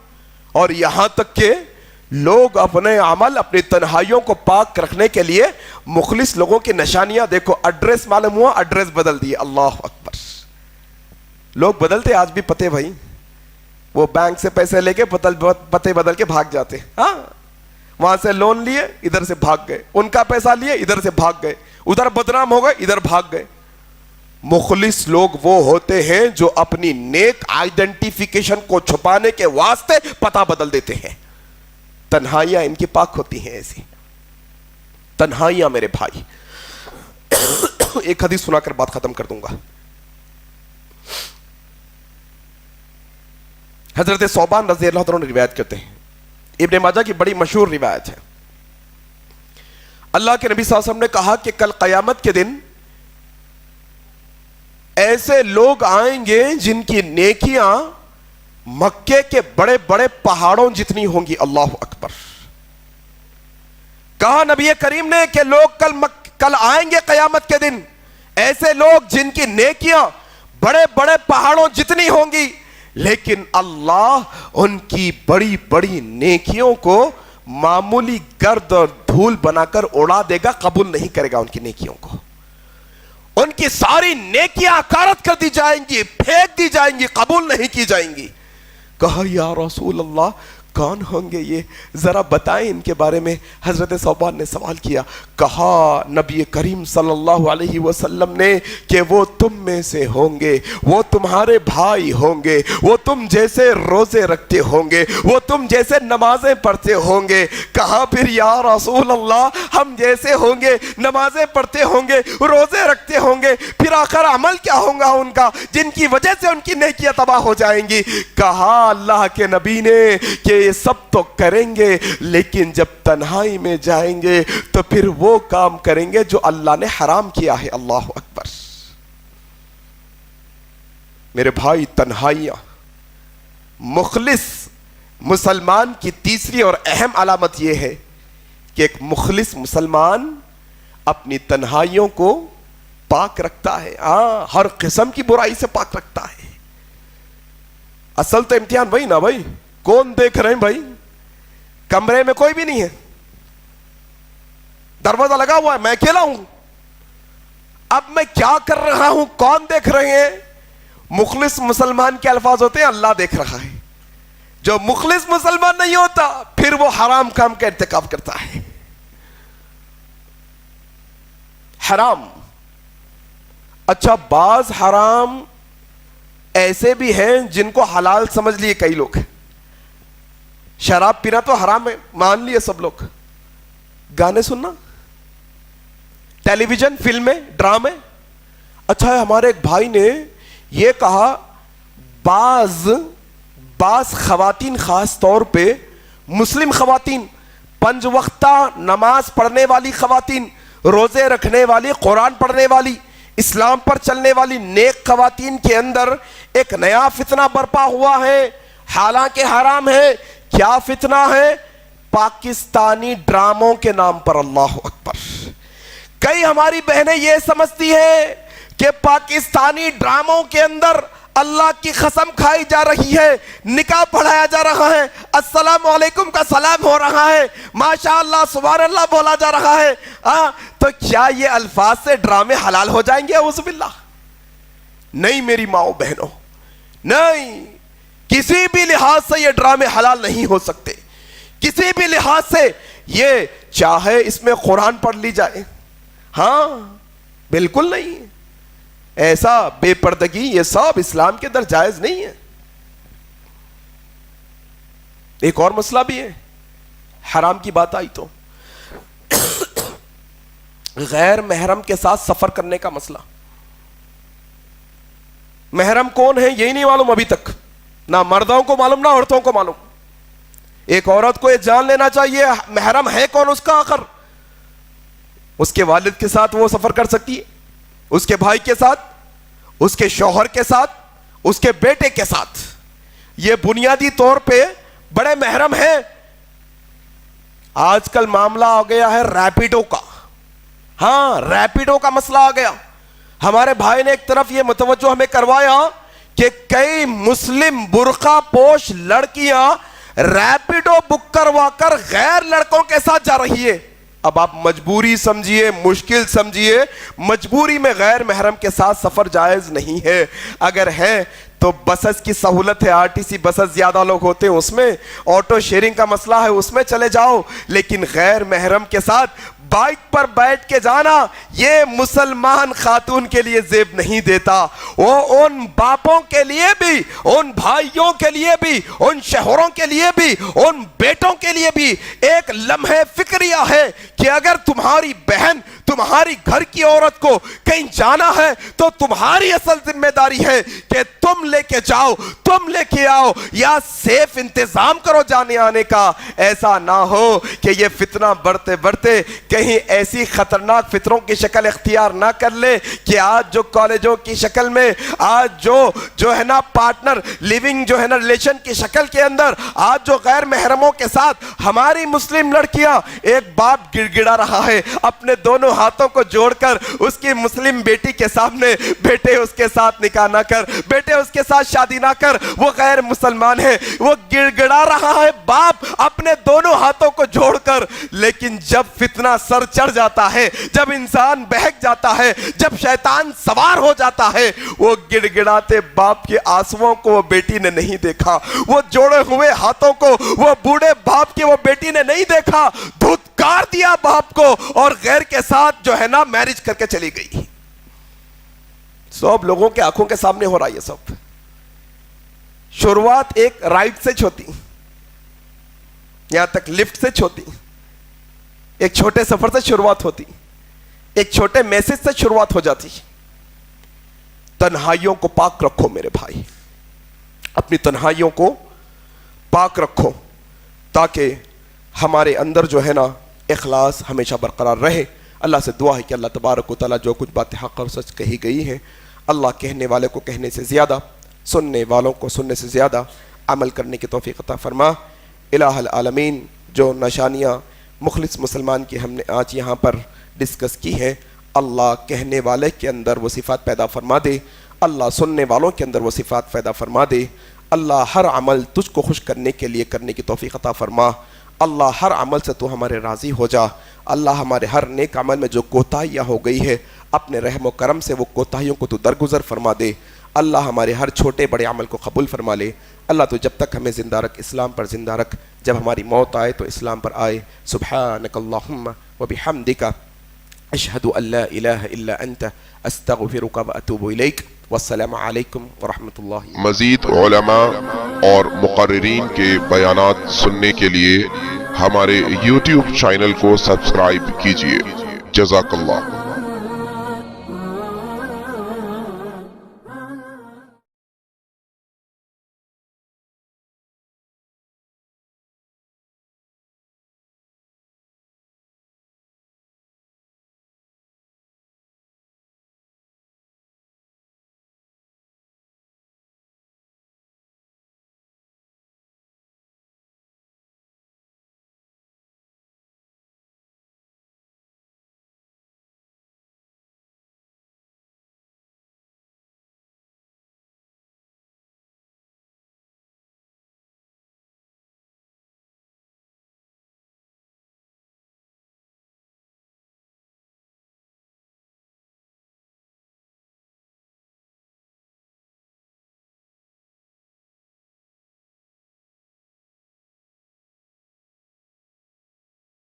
اور یہاں تک کہ لوگ اپنے عمل, اپنی تنہائیوں کو پاک رکھنے کے لیے مخلص لوگوں کی نشانیاں, دیکھو ایڈریس معلوم ہوا, ایڈریس بدل دیے. اللہ اکبر. لوگ بدلتے آج بھی پتے بھائی, وہ بینک سے پیسے لے کے پتے بدل کے بھاگ جاتے. ہاں, وہاں سے لون لیے ادھر سے بھاگ گئے, ان کا پیسہ لیے ادھر سے بھاگ گئے, ادھر بدنام ہو گئے ادھر بھاگ گئے. مخلص لوگ وہ ہوتے ہیں جو اپنی نیک آئیڈینٹیفیکیشن کو چھپانے کے واسطے پتہ بدل دیتے ہیں. تنہائیاں ان کی پاک ہوتی ہیں. ایسی تنہائیاں میرے بھائی. ایک حدیث سنا کر بات ختم کر دوں گا. حضرت ثوبان رضی اللہ عنہ روایت کرتے ہیں, ابن ماجہ کی بڑی مشہور روایت ہے. اللہ کے نبی صلی اللہ علیہ وسلم نے کہا کہ کل قیامت کے دن ایسے لوگ آئیں گے جن کی نیکیاں مکے کے بڑے بڑے پہاڑوں جتنی ہوں گی. اللہ اکبر. کہا نبی کریم نے کہ لوگ کل آئیں گے قیامت کے دن, ایسے لوگ جن کی نیکیاں بڑے بڑے پہاڑوں جتنی ہوں گی, لیکن اللہ ان کی بڑی بڑی نیکیوں کو معمولی گرد اور دھول بنا کر اڑا دے گا, قبول نہیں کرے گا ان کی نیکیوں کو. ان کی ساری نیکیاں اکارت کر دی جائیں گی, پھینک دی جائیں گی, قبول نہیں کی جائیں گی. کہا یا رسول اللہ کون ہوں گے یہ, ذرا بتائیں ان کے بارے میں. حضرت ثوبان نے سوال کیا. کہا نبی کریم صلی اللہ علیہ وسلم نے کہ وہ تم میں سے ہوں گے, وہ تمہارے بھائی ہوں گے, وہ تم جیسے روزے رکھتے ہوں گے, وہ تم جیسے نمازیں پڑھتے ہوں گے. کہا پھر یا رسول اللہ ہم جیسے ہوں گے, نمازیں پڑھتے ہوں گے, روزے رکھتے ہوں گے, پھر آخر عمل کیا ہوگا ان کا جن کی وجہ سے ان کی نیکیاں تباہ ہو جائیں گی. کہا اللہ کے نبی نے کہ یہ سب تو کریں گے, لیکن جب تنہائی میں جائیں گے تو پھر وہ کام کریں گے جو اللہ نے حرام کیا ہے. اللہ اکبر. میرے بھائی, تنہائیاں مخلص مسلمان کی تیسری اور اہم علامت یہ ہے کہ ایک مخلص مسلمان اپنی تنہائیوں کو پاک رکھتا ہے. ہاں, ہر قسم کی برائی سے پاک رکھتا ہے. اصل تو امتحان بھائی نا بھائی, کون دیکھ رہے ہیں بھائی؟ کمرے میں کوئی بھی نہیں ہے, دروازہ لگا ہوا ہے, میں اکیلا ہوں. اب میں کیا کر رہا ہوں کون دیکھ رہے ہیں؟ مخلص مسلمان کے الفاظ ہوتے ہیں اللہ دیکھ رہا ہے. جو مخلص مسلمان نہیں ہوتا پھر وہ حرام کام کا ارتکاب کرتا ہے. حرام. اچھا, بعض حرام ایسے بھی ہیں جن کو حلال سمجھ لیے کئی لوگ. شراب پینا تو حرام ہے مان لیے سب لوگ, گانے سننا, ٹیلی ویژن, فلمیں, ڈرامے. اچھا ہے, ہمارے ایک بھائی نے یہ کہا بعض خواتین, خاص طور پہ مسلم خواتین, 5 وقتہ نماز پڑھنے والی خواتین, روزے رکھنے والی, قرآن پڑھنے والی, اسلام پر چلنے والی نیک خواتین کے اندر ایک نیا فتنہ برپا ہوا ہے, حالانکہ حرام ہے. کیا فتنہ ہے؟ پاکستانی ڈراموں کے نام پر. اللہ اکبر. کئی ہماری بہنیں یہ سمجھتی ہیں کہ پاکستانی ڈراموں کے اندر اللہ کی قسم کھائی جا رہی ہے, نکاح پڑھایا جا رہا ہے, السلام علیکم کا سلام ہو رہا ہے, ماشاء اللہ سبحان اللہ بولا جا رہا ہے. تو کیا یہ الفاظ سے ڈرامے حلال ہو جائیں گے؟ اعوذ باللہ. نہیں میری ماؤں بہنوں, نہیں, کسی بھی لحاظ سے یہ ڈرامے حلال نہیں ہو سکتے. کسی بھی لحاظ سے یہ, چاہے اس میں قرآن پڑھ لی جائے, ہاں بالکل نہیں. ایسا بے پردگی یہ سب اسلام کے اندر جائز نہیں ہے. ایک اور مسئلہ بھی ہے, حرام کی بات آئی تو غیر محرم کے ساتھ سفر کرنے کا مسئلہ. محرم کون ہے یہی نہیں معلوم ابھی تک, نہ مردوں کو معلوم نہ عورتوں کو معلوم. ایک عورت کو یہ جان لینا چاہیے محرم ہے کون اس کا آخر. اس کے والد کے ساتھ وہ سفر کر سکتی ہے, اس کے بھائی کے ساتھ, اس کے شوہر کے ساتھ, اس کے بیٹے کے ساتھ. یہ بنیادی طور پہ بڑے محرم ہیں. آج کل معاملہ آ گیا ہے ریپیڈو کا. ہاں ریپیڈو کا مسئلہ آ گیا. ہمارے بھائی نے ایک طرف یہ متوجہ ہمیں کروایا کہ کئی مسلم برقع پوش لڑکیاں ریپیڈو بک کروا کر غیر لڑکوں کے ساتھ جا رہی ہے. اب آپ مجبوری سمجھیے, مشکل سمجھیے, مجبوری میں غیر محرم کے ساتھ سفر جائز نہیں ہے. اگر ہے تو بسز کی سہولت ہے, آر ٹی سی بسز زیادہ لوگ ہوتے ہیں اس میں, آٹو شیئرنگ کا مسئلہ ہے اس میں چلے جاؤ, لیکن غیر محرم کے ساتھ بائک پر بیٹھ کے جانا یہ مسلمان خاتون کے لیے زیب نہیں دیتا. وہ ان باپوں کے لیے بھی, ان بھائیوں کے لیے بھی, ان شوہروں کے لیے بھی, ان بیٹوں کے لیے بھی ایک لمحے فکریہ ہے کہ اگر تمہاری بہن, تمہاری گھر کی عورت کو کہیں جانا ہے تو تمہاری اصل ذمہ داری ہے کہ تم لے کے جاؤ, تم لے کے آؤ, یا سیف انتظام کرو جانے آنے کا. ایسا نہ ہو کہ یہ فتنہ بڑھتے بڑھتے کہیں ایسی خطرناک فطروں کی شکل اختیار نہ کر لے کہ آج جو کالجوں کی شکل میں, آج جو ہے نا پارٹنر لیونگ جو ہے نا ریلیشن کی شکل کے اندر, آج جو غیر محرموں کے ساتھ ہماری مسلم لڑکیاں, ایک باپ گڑ گڑا رہا ہے اپنے دونوں ہاتھوں کو جوڑ کر اس کی مسلم بیٹی کے سامنے, بیٹے اس کے ساتھ نکاح نہ کر, بیٹے اس کے ساتھ شادی نہ کر, وہ غیر مسلمان ہے. وہ گڑ گڑا رہا ہے باپ اپنے دونوں ہاتھوں کو جوڑ کر. لیکن جب فتنہ سر چڑھ جاتا ہے, جب انسان بہک جاتا ہے, جب شیطان سوار ہو جاتا ہے, وہ گڑ گڑاتے باپ کے آنسوؤں کو وہ بیٹی نے نہیں دیکھا, وہ جوڑے ہوئے ہاتھوں کو وہ بوڑھے باپ کے وہ بیٹی نے نہیں دیکھا, دھتکار دیا باپ کو اور غیر کے ساتھ جو ہے نا میرج کر کے چلی گئی. سب لوگوں کے آنکھوں کے سامنے ہو رہا یہ سب. شروعات ایک رائٹ سے ہوتی, یہاں تک لفٹ سے ہوتی, ایک چھوٹے سفر سے شروعات ہوتی, ایک چھوٹے میسج سے شروعات ہو جاتی. تنہائیوں کو پاک رکھو میرے بھائی, اپنی تنہائیوں کو پاک رکھو تاکہ ہمارے اندر جو ہے نا اخلاص ہمیشہ برقرار رہے. اللہ سے دعا ہے کہ اللہ تبارک و تعالیٰ جو کچھ باتیں حق اور سچ کہی گئی ہیں, اللہ کہنے والے کو کہنے سے زیادہ, سننے والوں کو سننے سے زیادہ عمل کرنے کی توفیق عطا فرما. الہ العالمین, جو نشانیاں مخلص مسلمان کی ہم نے آج یہاں پر ڈسکس کی ہیں, اللہ کہنے والے کے اندر وہ صفات پیدا فرما دے, اللہ سننے والوں کے اندر وہ صفات پیدا فرما دے. اللہ ہر عمل تجھ کو خوش کرنے کے لیے کرنے کی توفیق عطا فرما. اللہ ہر عمل سے تو ہمارے راضی ہو جا. اللہ ہمارے ہر نیک عمل میں جو کوتاہیاں ہو گئی ہے, اپنے رحم و کرم سے وہ کوتاہیوں کو تو درگزر فرما دے. اللہ ہمارے ہر چھوٹے بڑے عمل کو قبول فرما لے. اللہ تو جب تک ہمیں زندہ رکھ, اسلام پر زندہ رکھ, جب ہماری موت آئے تو اسلام پر آئے. سبحانک اللہم و بحمدک, اشہد ان لا الہ الا انت, استغفرک و اتوب الیک. والسلام علیکم ورحمۃ اللہ. مزید علماء اور مقررین کے بیانات سننے کے لیے ہمارے YouTube چینل کو سبسکرائب کیجیے. جزاک اللہ.